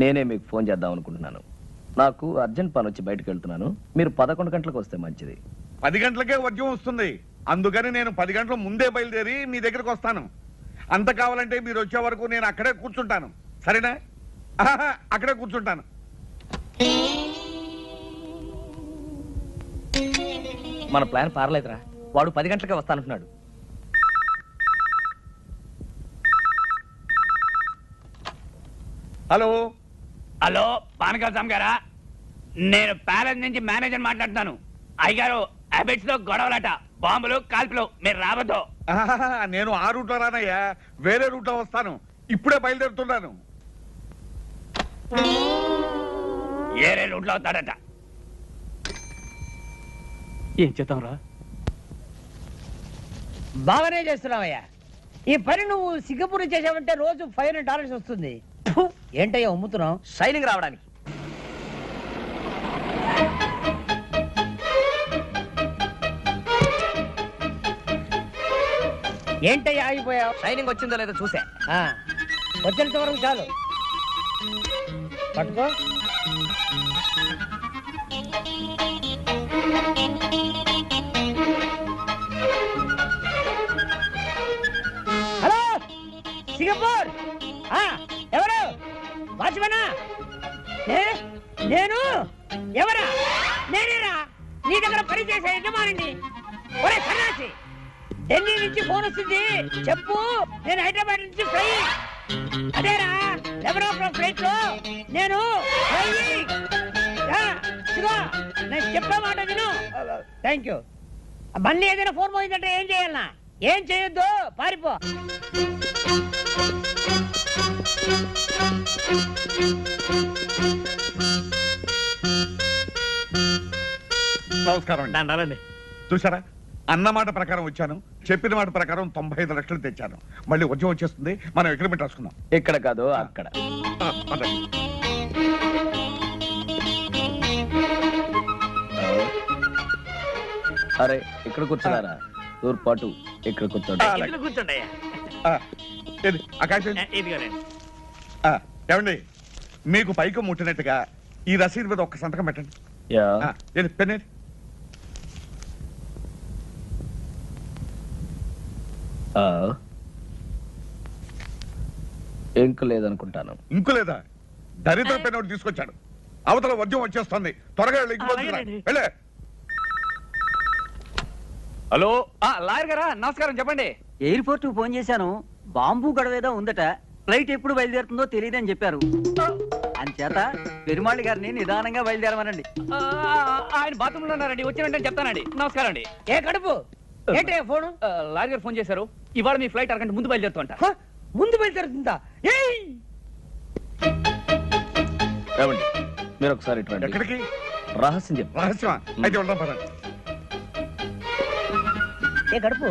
నేనే మీకు ఫోన్ చేద్దాం అనుకుంటున్నాను. నాకు అర్జెంట్ పని వచ్చి బయటకు వెళ్తున్నాను. మీరు 11 గంటలకు వస్తే మంచిది. 10 గంటలకే వర్జం వస్తుంది, అందుకని నేను 10 గంటల ముందే బయలుదేరి మీ దగ్గరకు వస్తాను. అంత కావాలంటే మీరు వచ్చే వరకు నేను అక్కడే కూర్చుంటాను, సరేనా? అక్కడే కూర్చుంటాను. మన ప్లాన్ పారలేదురా, వాడు 10 గంటలకే వస్తానంటున్నాడు. హలో హలో, పానకాల స్వామి గారా? నేను ప్యాలెస్ నుంచి మేనేజర్ మాట్లాడుతాను. అయ్యగారు, హ్యాబిట్స్ లో గొడవలట, బాంబులు కాల్పులు, మీరు రావద్దు. నేను ఆ రూట్లో రానయ్యా, వేరే రూట్లో వస్తాను. ఇప్పుడే బయలుదేరుతున్నాను. ఏరే రూట్లో అవుతాడట. ఏం చేద్దాం రా? బాగానే చేస్తున్నావయ్యా. ఈ పని నువ్వు సింగపూర్ చేసావంటే రోజు $500 వస్తుంది. ఫు, ఏంటయ్యా ఉమ్ముతున్నావు? షైనింగ్ రావడానికి. ఏంటయ్యా ఆగిపోయావు? షైనింగ్ వచ్చిందో లేదో చూసా. వచ్చేంత వరకు చాలు. పట్టుకో. Hello, Singapore. ఎవరు? వాచ్మనా? నేను ఎవరా? నేనేరా, నీ దగ్గర పనిచేసే యజమానిని. ఒరే సన్నాసి, ఢిల్లీ నుంచి ఫోన్ వస్తుంది, చెప్పు. నేను హైదరాబాద్ నుంచి ఫ్లై. అదేరా, 11 ఫ్లైట్ లో నేను నేను చెప్పే మాట విను. Thank you. మళ్ళీ ఏదైనా ఫోన్ పోయిందంటే ఏం చేయాలన్నా? ఏం చేయొద్దు, పారిపో. నమస్కారం అండి. దండాలండి. చూసారా, అన్నమాట ప్రకారం వచ్చాను, చెప్పిన మాట ప్రకారం 95 లక్షలు తెచ్చాను. మళ్ళీ వర్జం వచ్చేస్తుంది, మనం అగ్రిమెంట్ రాసుకుందాం. ఇక్కడ కాదు, అక్కడ. అరే, ఇక్కడ కూర్చున్నారా? తూర్పాటు ఇక్కడ కూర్చోండి. ఇందులో కూర్చోండి అయ్యా. ఏమండి, మీకు పైకి ముట్టినట్టుగా ఈ రసీదు మీద ఒక్క సంతకం పెట్టండి. యా. పెన్నే. ఇంకు లేదనుకుంటాను. ఇంకు లేదా? దరిద్ర పెన్ ఒకటి తీసుకొచ్చాడు. అవతల వర్జం వచ్చేస్తుంది, త్వరగా వెళ్ళే. హలో, లాయర్ గారా? నమస్కారం, చెప్పండి. ఎయిర్పోర్ట్ ఫోన్ చేశాను, బాంబు గొడవేదో ఉందట, ఫ్లైట్ ఎప్పుడు బయలుదేరుతుందో తెలియదని చెప్పారు. అంచేత పెరుమాళి గారిని నిదానంగా బయలుదేరమనండి. ఆయన బాత్రూమ్ లో ఉన్నారండి, వచ్చిన వెంటనే చెప్తానండి. నమస్కారం అండి. ఏ కడుపు ఏంటి ఫోన్? లాయర్ గారు ఫోన్ చేశారు, ఇవాళ మీ ఫ్లైట్ అరగంట ముందు బయలుదేరుతుంట. ముందు బయలుదేరుతుందా? ఏమండి, మీరు ఒకసారి ఇటు రండి. ఎక్కడికి? రహస్యం చెప్పు. రహస్యమా? అయితే వెళ్దాం పదండి. ఏ కడుపు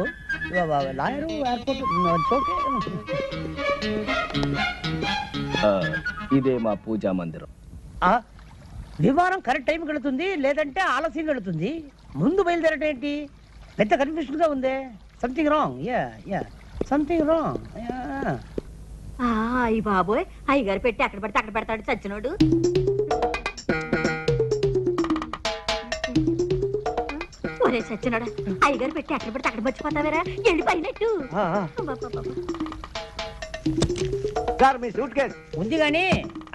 లాయరు ఎయిర్పోర్ట్ ఇదే మా పూజా మందిరం. విమానం కరెక్ట్ టైం వెళుతుంది, లేదంటే ఆలస్యం వెళుతుంది. ముందు బయలుదేరటం ఏంటి? పెద్ద కన్ఫ్యూషన్ గా ఉందే. Something wrong. Yeah something wrong. అయ్యి బాబోయ్, అయ్యగారు పెట్టి అక్కడ పడితే అక్కడ పెడతాడు చచ్చినోడు. ఒరే సచ్చినోడా, అయ్యగారు పెట్టి అక్కడ పడితే అక్కడ మర్చిపోతావేరా, వెళ్ళిపోయినట్టు. మీ సూట్ కేస్ ఉంది గాని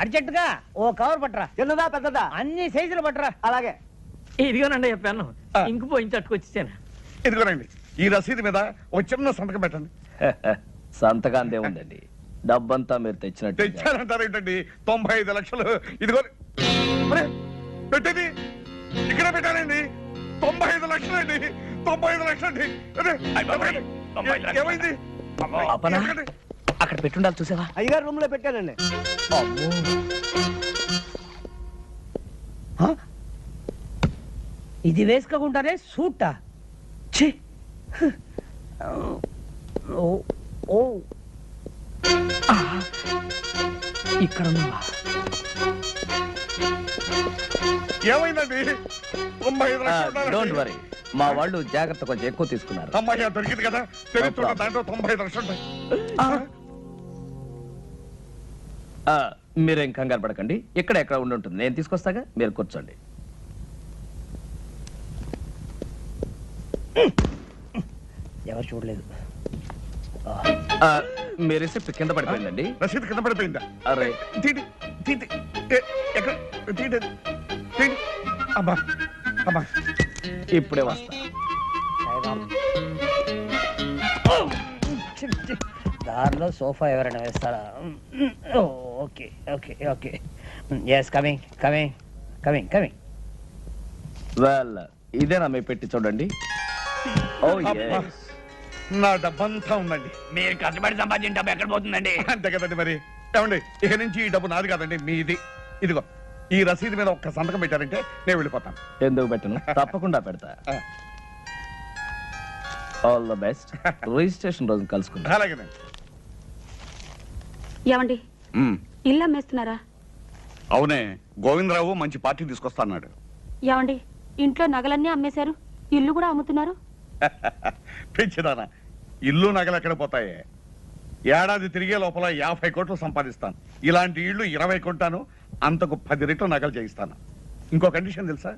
అర్జెంట్ గా ఓ కవర్ పట్టరా. చిన్నదా పెద్దదా? అన్ని సైజులు పట్టరా. అలాగే. ఇదిగోనండి చెప్పాను, ఇంకు పోయించి అట్టుకొచ్చేసాను. ఇదిగోనండి, ఈ రసీదు మీద ఒక చిన్న సంతకం పెట్టండి. సంతకాంతే ఉందండి, డబ్బంతా మీరు తెచ్చినట్టు. తెచ్చారంటారు ఏంటండి? 95 లక్షలు. ఇదిగో పెట్టేది ఇక్కడ పెట్టానండి. 95 లక్షలు అండి. 95 లక్షలు అండి. ఏమైంది? అక్కడ పెట్టుండాలి, చూసావా? అయ్యగారు రూమ్ లో పెట్టానండి. ఇది వేసుకోకుండానే సూటా? ఛీ! ఇక్కడ ఉన్నావా? ఏమైందండి? 95 లక్షలు. డోంట్ వరీ, మా వాళ్ళు జాగ్రత్త కొంచెం ఎక్కువ తీసుకున్నారు. అమ్మాయి దొరికింది కదా, తెలుస్తున్న దాంట్లో 95 లక్షలు ఉంటాయి. మీరేం కంగారు పడకండి, ఇక్కడ ఎక్కడ ఉండి ఉంటుంది, నేను తీసుకొస్తాగా, మీరు కూర్చోండి. ఎవరు చూడలేదు. మీ రిసిప్ట్ కింద పడిపోయిందండి. రసీదు కింద పడిపోయిందా? అరే తీటి తీటి ఎక్కడ తీటి తీటి. అబ్బా అబ్బా, ఇప్పుడే వస్తా. దారిలో సోఫా ఎవరైనా వేస్తారా? Okay okay okay. Yes, coming coming coming coming. Well, ఇదేనా మీ పెట్టి చూడండి. ఓ yes. నా డబ్బంతా ఉందండి. మీరు కష్టపడి సంపాదించిన డబ్బు ఎక్కడ పోతుందండి? అంతే కదండి మరి. ఏమండి, ఇక నుంచి ఈ డబ్బు నాది కాదండి, మీది. ఇదిగో ఈ రసీదు మీద ఒక్క సంతకం పెట్టారంటే నేను వెళ్ళిపోతాను. ఎందుకు పెట్టను, తప్పకుండా పెడతా. All the best. రిజిస్ట్రేషన్ రోజు కలుసుకుందాం. అలాగేనండి. ఏమండి, ఇల్లు అమ్మేస్తున్నారా? అవునే, గోవిందరావు మంచి పార్టీ తీసుకొస్తాడు. ఏమండి, ఇంట్లో నగలన్నీ అమ్మేశారు, ఇల్లు కూడా అమ్ముతున్నారు. పెంచిదానా, ఇల్లు నగలు ఎక్కడ పోతాయే? ఏడాది తిరిగే లోపల 50 కోట్లు సంపాదిస్తాను. ఇలాంటి ఇల్లు 20 కొంటాను, అంతకు 10 రెట్లు నగలు చేయిస్తాను. ఇంకో కండిషన్ తెలుసా?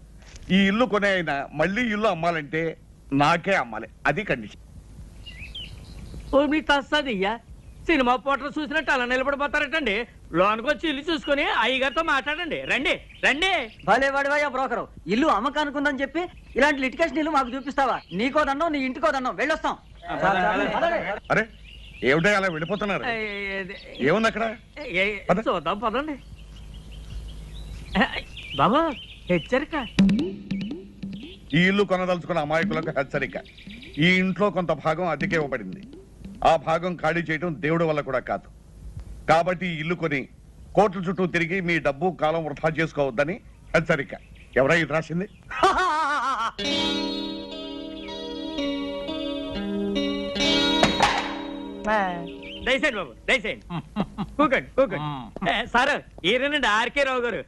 ఈ ఇల్లు కొనే అయినా మళ్ళీ ఇల్లు అమ్మాలంటే నాకే అమ్మాలి, అది కండిషన్. మీ తస్తదియ్యా, సినిమా పోటర్ చూసినట్టు అలా నిలబడిపోతారటండి. లోనికి వచ్చి ఇల్లు చూసుకుని అయ్యగారితో మాట్లాడండి. రండి రండి. భలే వాడివయ్యా బ్రోకరు, ఇల్లు అమ్మకానుకుందని చెప్పి ఇలాంటి లిటికేషన్ ఇల్లు మాకు చూపిస్తావా? నీకో దండం, నీ ఇంటికో దండం, వెళ్ళొస్తాం. అరే ఏమిటో అలా వెళ్ళిపోతున్నారు? ఏముంది అక్కడ? చూద్దాం పదండి. బాబా హెచ్చరిక, ఈ ఇల్లు కొనదలుచుకున్న అమాయకులకు హెచ్చరిక. ఈ ఇంట్లో కొంత భాగం అద్దెకే ఇవ్వబడింది. ఆ భాగం ఖాళీ చేయడం దేవుడి వల్ల కూడా కాదు. కాబట్టి ఈ ఇల్లు కొని కోట్ల చుట్టూ తిరిగి మీ డబ్బు కాలం వృధా చేసుకోవద్దని హెచ్చరిక. ఎవరై ఇది రాసింది? దయచేయండి బాబు, దయచేయండి. కూకండి కూకండి. సార్ ఈయనండి ఆర్కే రావు గారు.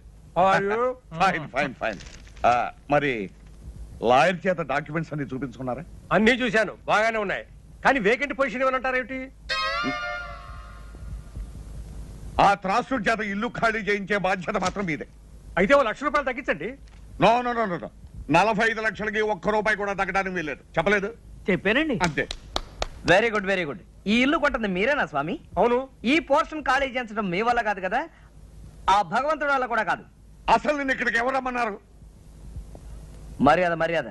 Fine fine fine. మరి లాయర్ చేత డాక్యుమెంట్స్ అన్ని చూపించుకున్నారా? అన్నీ చూశాను, బాగానే ఉన్నాయి. కానీ వేకెంట్ పొజిషన్ ఏమనంటారేమిటి? ఆ త్రాసుడి చేత ఇల్లు ఖాళీ చేయించే బాధ్యత మాత్రం మీదే. అయితే ఓ ₹1,00,000 తగ్గించండి. నో నో నో నో, 45 లక్షలకి ₹1 కూడా తగ్గడానికి వీల్లేదు. చెప్పలేదు? చెప్పానండి. అంతే. Very good very good. ఈ ఇల్లు కొంటుంది మీరేనా స్వామి? అవును. ఈ పోర్షన్ ఖాళీ చేయించడం మీ వల్ల కాదు కదా, ఆ భగవంతుడి వల్ల కూడా కాదు. అసలు నేను ఇక్కడికి ఎవరు రమ్మన్నారు? మర్యాద మర్యాద.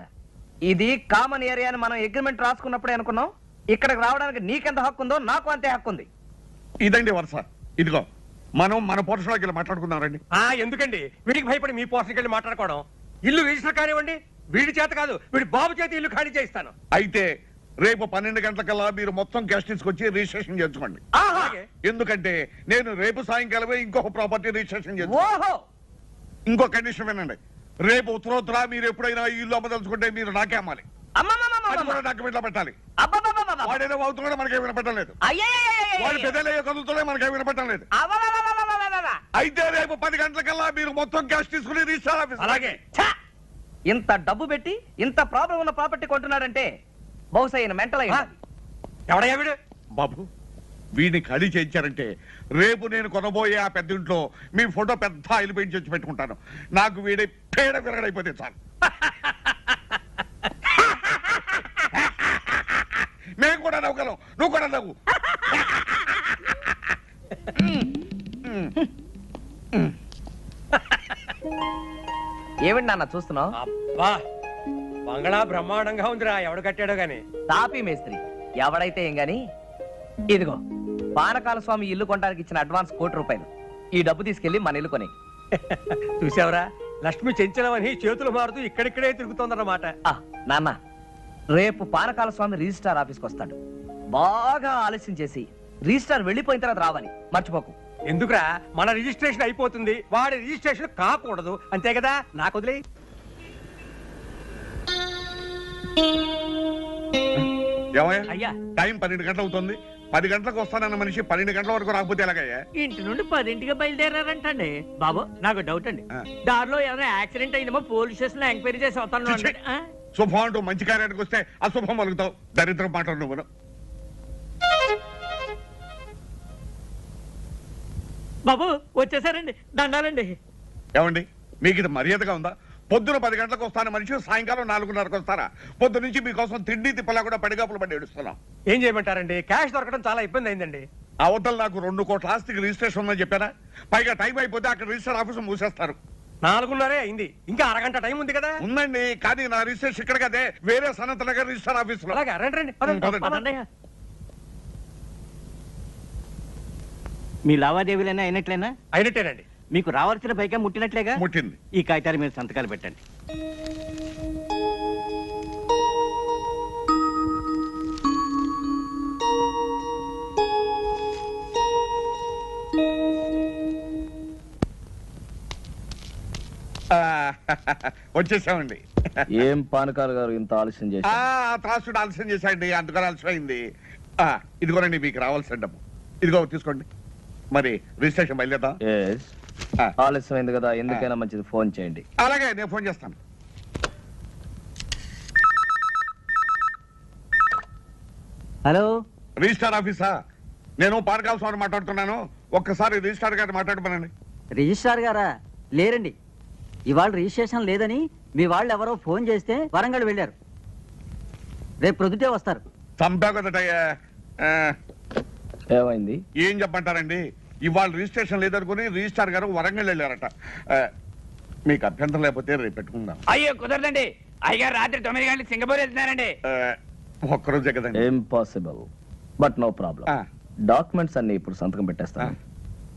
ఇది కామన్ ఏరియా అని మనం అగ్రిమెంట్ రాసుకున్నప్పుడే అనుకున్నాం. ఇక్కడికి రావడానికి నీకెంత హక్కు ఉందో నాకు అంతే హక్కు ఉంది. ఇదండి వరుస. ఇదిగో మనం మన పోర్షన్లోకి వెళ్ళి మాట్లాడుకుందాం రండి. ఎందుకండి వీడికి భయపడి మీ పోర్షన్కి వెళ్ళి మాట్లాడుకోవడం? ఇల్లు రిజిస్టర్ కానివ్వండి, వీడి చేత కాదు, వీడి బాబు చేత ఇల్లు ఖాళీ చేయిస్తాను. అయితే రేపు 12 గంటలకల్లా మీరు మొత్తం క్యాష్ తీసుకొచ్చి రిజిస్ట్రేషన్ చేసుకోండి. ఎందుకంటే నేను రేపు సాయంకాలమే ఇంకొక ప్రాపర్టీ రిజిస్ట్రేషన్ చేస్తాను. ఇంకో కండిషన్ వినండి, రేపు ఉత్తరోత్తర మీరు ఎప్పుడైనా ఈ ఇల్లు అమ్మదలుచుకుంటే మీరు నాకే అమ్మాలి. డాక్యుమెంట్ లో పెట్టాలి. వాడేదో అవుతున్నాడో మనకే వినపడటం లేదు, వాడు పెద్దలయ్యే కదులుతూనే మనకే వినపడటం లేదు. అయితే రేపు 10 గంటలకల్లా మీరు మొత్తం క్యాష్ తీసుకుని రిజిస్టర్ ఆఫీస్. అలాగే. ఇంత డబ్బు పెట్టి ఇంత ప్రాబ్లం ఉన్న ప్రాపర్టీ కొంటున్నాడంటే బహుశా ఈయన మెంటల్ అయ్యి ఎవడయ్యా వీడు? బాబు వీడిని ఖాళీ చేయించారంటే రేపు నేను కొనబోయే ఆ పెద్ద ఇంట్లో మీ ఫోటో పెద్ద ఆయిల్ పెయింట్ చేసి పెట్టుకుంటాను. నాకు వీడి పేడ విరగడైపోతే చాలు. మేము కూడా నవ్వుగలం, నువ్వు కూడా నవ్వు. ఏమిటి నాన్న చూస్తున్నావు? అబ్బా బంగళా బ్రహ్మాండంగా ఉందిరా. ఎవడు కట్టాడో గాని. తాపీ మేస్త్రి ఎవడైతే ఏం గాని. ఇదిగో పానకాల స్వామి ఇల్లు కొనడానికి ఇచ్చిన అడ్వాన్స్ ₹1,00,00,000. ఈ డబ్బు తీసుకెళ్లి మన ఇల్లు కొని. చూసావరా, లక్ష్మి చెంచలమని చేతులు మారుతూ ఇక్కడిక్కడే తిరుగుతోందన్నమాట. నాన్న రేపు పానకాల స్వామి రిజిస్ట్రార్ ఆఫీస్కి వస్తాడు. బాగా ఆలస్యం చేసి రిజిస్ట్రార్ వెళ్ళిపోయిన తర్వాత రావాలి, మర్చిపోకు. ఎందుకురా, మన రిజిస్ట్రేషన్ అయిపోతుంది, వాడి రిజిస్ట్రేషన్ కాకూడదు, అంతే కదా. నాకు వదిలే. అయ్యా టైం 12 గంటలు అవుతుంది. 10 గంటలకు వస్తానన్న మనిషి 12 గంటల వరకు రాకపోతే ఎలాగయ్యా? ఇంటి నుండి 10ంటికి బయలుదేరారంటండి. బాబు నాకు డౌట్ అండి, దారిలో ఏదైనా యాక్సిడెంట్ అయిందేమో పోలీస్ స్టేషన్ లో ఎంక్వైరీ చేసి వస్తాను. శుభం అంటూ మంచి కార్యానికి వస్తే అశుభం పలుకుతావు. దరిద్రం మాటలు నువ్వు. బాబు వచ్చేసారండి, దండాలండి. ఏమండి మీకు ఇది మర్యాదగా ఉందా? పొద్దున 10 గంటలకు వస్తాను మనిషి సాయంకాలం 4:30కు వస్తారా? పొద్దు నుంచి మీకోసం తిండి తిప్పలా కూడా పడిగాపులు పడి ఏడుస్తున్నాం. ఏం చేయమంటారండి, క్యాష్ దొరకడం చాలా ఇబ్బంది అయిందండి. అవతల నాకు 2 కోట్ల ఆస్తికి రిజిస్ట్రేషన్ ఉందని చెప్పారా? పైగా టైం అయిపోతే అక్కడ రిజిస్టర్ ఆఫీసు మూసేస్తారు. 4:30 అయింది, ఇంకా అరగంట టైం ఉంది కదా. ఉందండి, కానీ నా రిజిస్ట్రేషన్ ఇక్కడ కదే, వేరే సనత్ నగర్ రిజిస్టర్ ఆఫీసులో. అలాగే రండి. మీ లావాదేవీలైనా అయినట్లేనా? అయినట్టేనండి. మీకు రావాల్సిన పైగా ముట్టినట్లేగా? ముట్టింది. ఈ కాగితాల మీద సంతకాలు పెట్టండి. వచ్చేసామండి. ఏం పానకాల గారు ఇంత ఆలస్యం చేసి? త్రాసుడు ఆలస్యం చేశాయండి, అందుకని ఆలస్యం అయింది. ఇదిగోనండి మీకు రావాల్సిన డబ్బు. ఇదిగో తీసుకోండి. మరి రిజిస్ట్రేషన్ బయలుదేద్దాం. ఆలస్యం అయింది కదా, ఎందుకైనా మంచిది ఫోన్ చేయండి. అలాగే నేను ఫోన్ చేస్తాను. హలో, రిజిస్టార్ ఆఫీసా? నేను పానకాల స్వామి మాట్లాడుతున్నాను. ఒక్కసారి రిజిస్టార్ గారిని మాట్లాడమనండి. రిజిస్ట్రార్ గారా? లేరండి, ఇవాళ రిజిస్ట్రేషన్ లేదని మీ వాళ్ళు ఎవరో ఫోన్ చేస్తే వరంగల్ వెళ్ళారు. రేపు ప్రొద్దుటే వస్తారు. చంపా కదటయ్యా. ఏమైంది? ఏం చెప్పంటారండి, ఇవాళ రిజిస్ట్రేషన్ లేదనుకుని రిజిస్టార్ గారు వరంగల్ వెళ్ళారట. మీకు అభ్యంతరం లేకపోతే రేపు పెట్టుకుందాం. అయ్యో కుదరదండి, అయ్యగారు రాత్రి 9 గంటలకు సింగపూర్ వెళ్తున్నారండి. ఒక్కరోజే కదండి. Impossible, but no problem. Documents అన్ని ఇప్పుడు సంతకం పెట్టేస్తాను.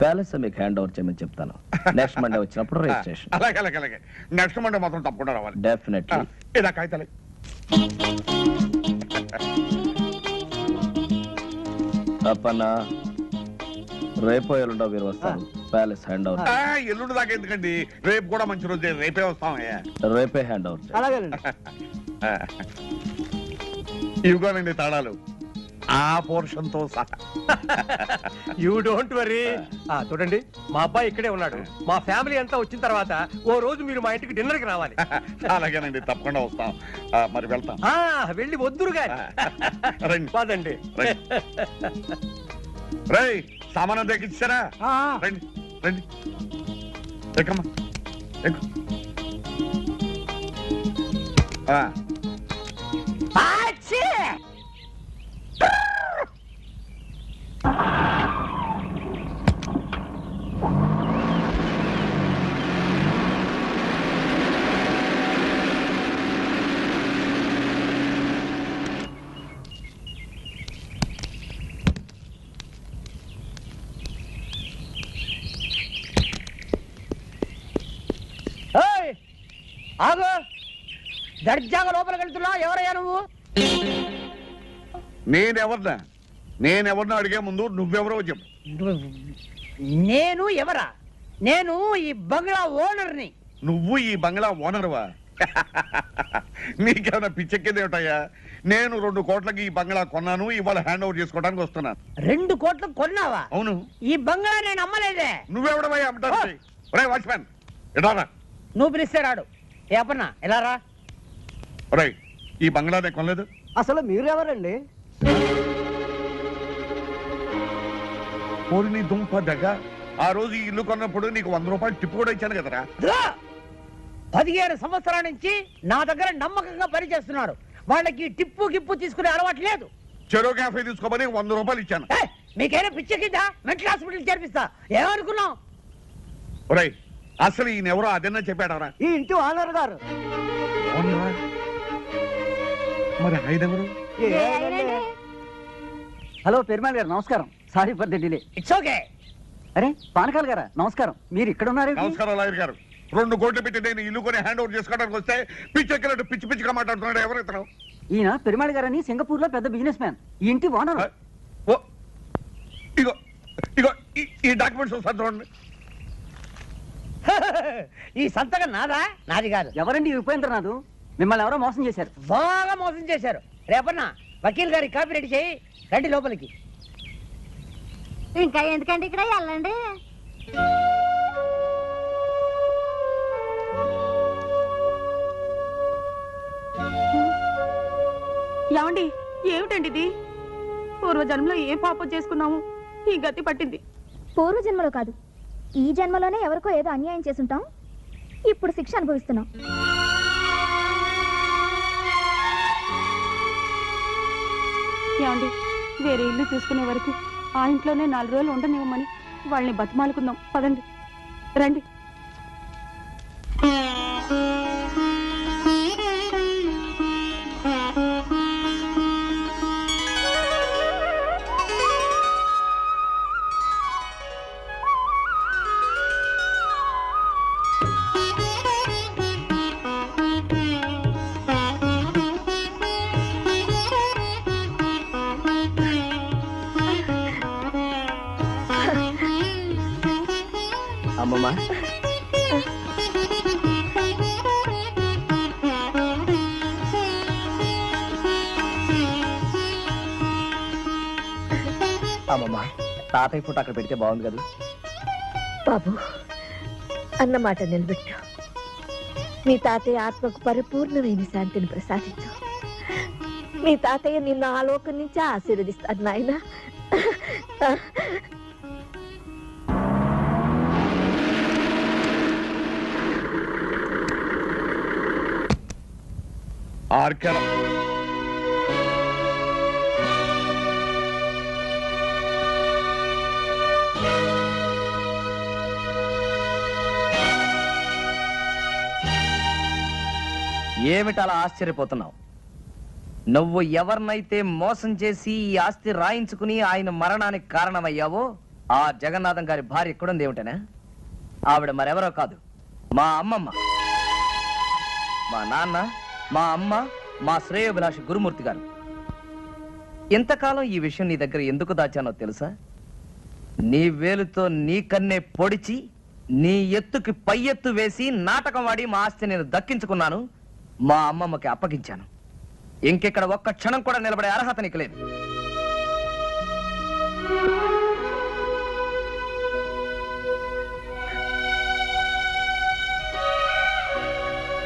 ప్యాలెస్ మీకు హ్యాండ్ ఓవర్ చేయమని చెప్తాను. నెక్స్ట్ మండే వచ్చినప్పుడు రిజిస్ట్రేషన్. అలాగే అలాగే అలాగే. నెక్స్ట్ మండే మాత్రం తప్పకుండా రావాలి. డెఫినెట్లీ. ఇలా కాగితాలే. అప్పన్న రేపో ఎల్లుండో మీరు వస్తారు. Palace hand over. ఎల్లుండి దాకా ఎందుకండి, రేపు కూడా మంచి రోజు, రేపే వస్తామయ్యా. రేపే హ్యాండ్ ఓవర్. ఇవిగోనండి తాళాలు, ఆ పోర్షన్ తో సహా. You don't worry. చూడండి, మా అబ్బాయి ఇక్కడే ఉన్నాడు. మా ఫ్యామిలీ అంతా వచ్చిన తర్వాత ఓ రోజు మీరు మా ఇంటికి డిన్నర్ కి రావాలి. అలాగేనండి, తప్పకుండా వస్తాం. మరి వెళ్తాం. వెళ్ళి వద్దురు గాని. రండి పదండి. రై సామానం దక్కించారా? రండి రండి, ఎక్కమ్మా ఎక్కు. ఆగు, దర్జాగా లోపలికి వెళ్తున్నా. ఎవరయ్యా నువ్వు? నేనెవరినో అడిగే ముందు నువ్వెవరో చెప్పు. నేను ఎవరా? నేను ఈ బంగ్లా ఓనర్ని. నువ్వు ఈ బంగ్లా ఓనర్వా? నీకేమైనా పిచ్చెక్కేదేమిటయ్యా? నేను 2 కోట్లకి ఈ బంగ్లా కొన్నాను, ఇవాళ హ్యాండ్ ఓవర్ చేసుకోవడానికి వస్తున్నాను. 2 కోట్లకు కొన్నావా? అవును. ఈ బంగ్లా నేను అమ్మలేదే. నువ్వెవడమయ్యా అమ్మటానికి? వాచ్మ్యాన్ ఎడారా? నువ్వు పిలిస్తే రాడు. ఏపన్నా ఎలా రా? ఒరేయ్, ఈ బంగ్లానే కొనలేదు. అసలు మీరెవరండి? పోరి నీ దుంప దగ్గ. ఆ రోజు ఈ ఇల్లు కొన్నప్పుడు నీకు 100 రూపాయలు టిప్పు కూడా ఇచ్చాను కదరా. 15 సంవత్సరాల నుంచి నా దగ్గర నమ్మకంగా పనిచేస్తున్నారు. వాళ్ళకి టిప్పు గిప్పు తీసుకునే అలవాటు లేదు. చెరో క్యాఫే తీసుకోమని 100 రూపాయలు ఇచ్చాను. మీకైనా పిచ్చ కింద మెంటల్ హాస్పిటల్ చేర్పిస్తా. ఏమనుకున్నావు? ఒరేయ్, అసలు ఈయన ఎవరో అదన్నా చెప్పాడవరా? ఈ ఇంటి ఓనర్ గారు. మరి ఆయన ఎవరు? హలో పెరుమాళ్ గారు, నమస్కారం. Sorry for the delay. It's okay. అరే పానకాల గారా, నమస్కారం. మీరు ఇక్కడ ఉన్నారు? నమస్కారం లాయర్ గారు. 2 కోట్లు పెట్టి నేను ఇల్లు కొని హ్యాండ్ ఓవర్ చేసుకోవడానికి వస్తే పిచ్చెక్కినట్టు పిచ్చి పిచ్చిగా మాట్లాడుతున్నాడు. ఎవరు ఇతను? ఈయన పెరుమాళ్ గారు అని సింగపూర్ లో పెద్ద బిజినెస్ మ్యాన్. ఈ ఇంటి ఓనర్. ఇగో ఇగో ఈ డాక్యుమెంట్స్ ఒకసారి చూడండి. ఈ సంతకం నాదా? నాది కాదు. ఎవరండి ఉపేంద్రనాథ్? మిమ్మల్ని ఎవరో మోసం చేశారు. బాగా మోసం చేశారు. రేపన్నా వకీల్ గారి కాపీ రెడీ చేయి. రండి లోపలికి. ఇంకా ఎందుకండి ఇక్కడ వెళ్ళండి. ఏమండి, ఏమిటండి ఇది? పూర్వజన్మలో ఏ పాపం చేసుకున్నాము ఈ గతి పట్టింది. పూర్వజన్మలో కాదు, ఈ జన్మలోనే ఎవరికో ఏదో అన్యాయం చేసుంటాం. ఇప్పుడు శిక్ష అనుభవిస్తున్నాం. ఏమండి, వేరే ఇల్లు చూసుకునే వరకు ఆ ఇంట్లోనే 4 రోజులు ఉండనివ్వమని వాళ్ళని బతిమాలుకుందాం. పదండి, రండి. అమ్మమ్మా, అమ్మమ్మా, తాతయ్య ఫోటో అక్కడ పెడితే బాగుంది కదా. బాబు, అన్నమాట నిలబెట్టు. మీ తాతయ్య ఆత్మకు పరిపూర్ణమైన శాంతిని ప్రసాదించు. మీ తాతయ్య నిన్ను ఆ లోకం నుంచి ఆశీర్వదిస్తాడు నాయన. ఆర్కెల ఏమిటలా ఆశ్చర్యపోతున్నావు? నువ్వు ఎవరినైతే మోసం చేసి ఈ ఆస్తి రాయించుకుని ఆయన మరణానికి కారణమయ్యావో ఆ జగన్నాథం గారి భార్య ఎక్కడుంది ఏమిటనా? ఆవిడ మరెవరో కాదు, మా అమ్మమ్మ. మా నాన్న, మా అమ్మ, మా శ్రేయోభిలాషి గురుమూర్తి గారు. ఇంతకాలం ఈ విషయం నీ దగ్గర ఎందుకు దాచానో తెలుసా? నీ వేలుతో నీ కన్నే పొడిచి నీ ఎత్తుకి పై ఎత్తు వేసి నాటకం వాడి మా ఆస్తి నేను దక్కించుకున్నాను. మా అమ్మమ్మకి అప్పగించాను. ఇంకెక్కడ ఒక్క క్షణం కూడా నిలబడే అర్హత నీకు లేదు.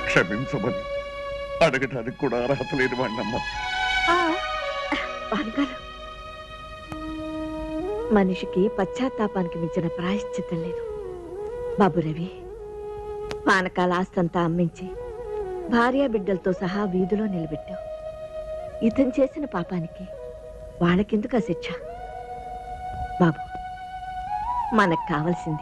క్షమించమని అడగటానికి కూడా అర్హత లేని వాడినమ్మా. మనిషికి పశ్చాత్తాపానికి మించిన ప్రాయశ్చిత్తం లేదు. బాబు రవి, పానకాల ఆస్తంతా అమ్మించి భార్య బిడ్డలతో సహా వీధిలో నిలబెట్టావు. ఇతను చేసిన పాపానికి వాళ్ళకెందుకు ఆ శిక్ష? బాబు, మనకు కావాల్సింది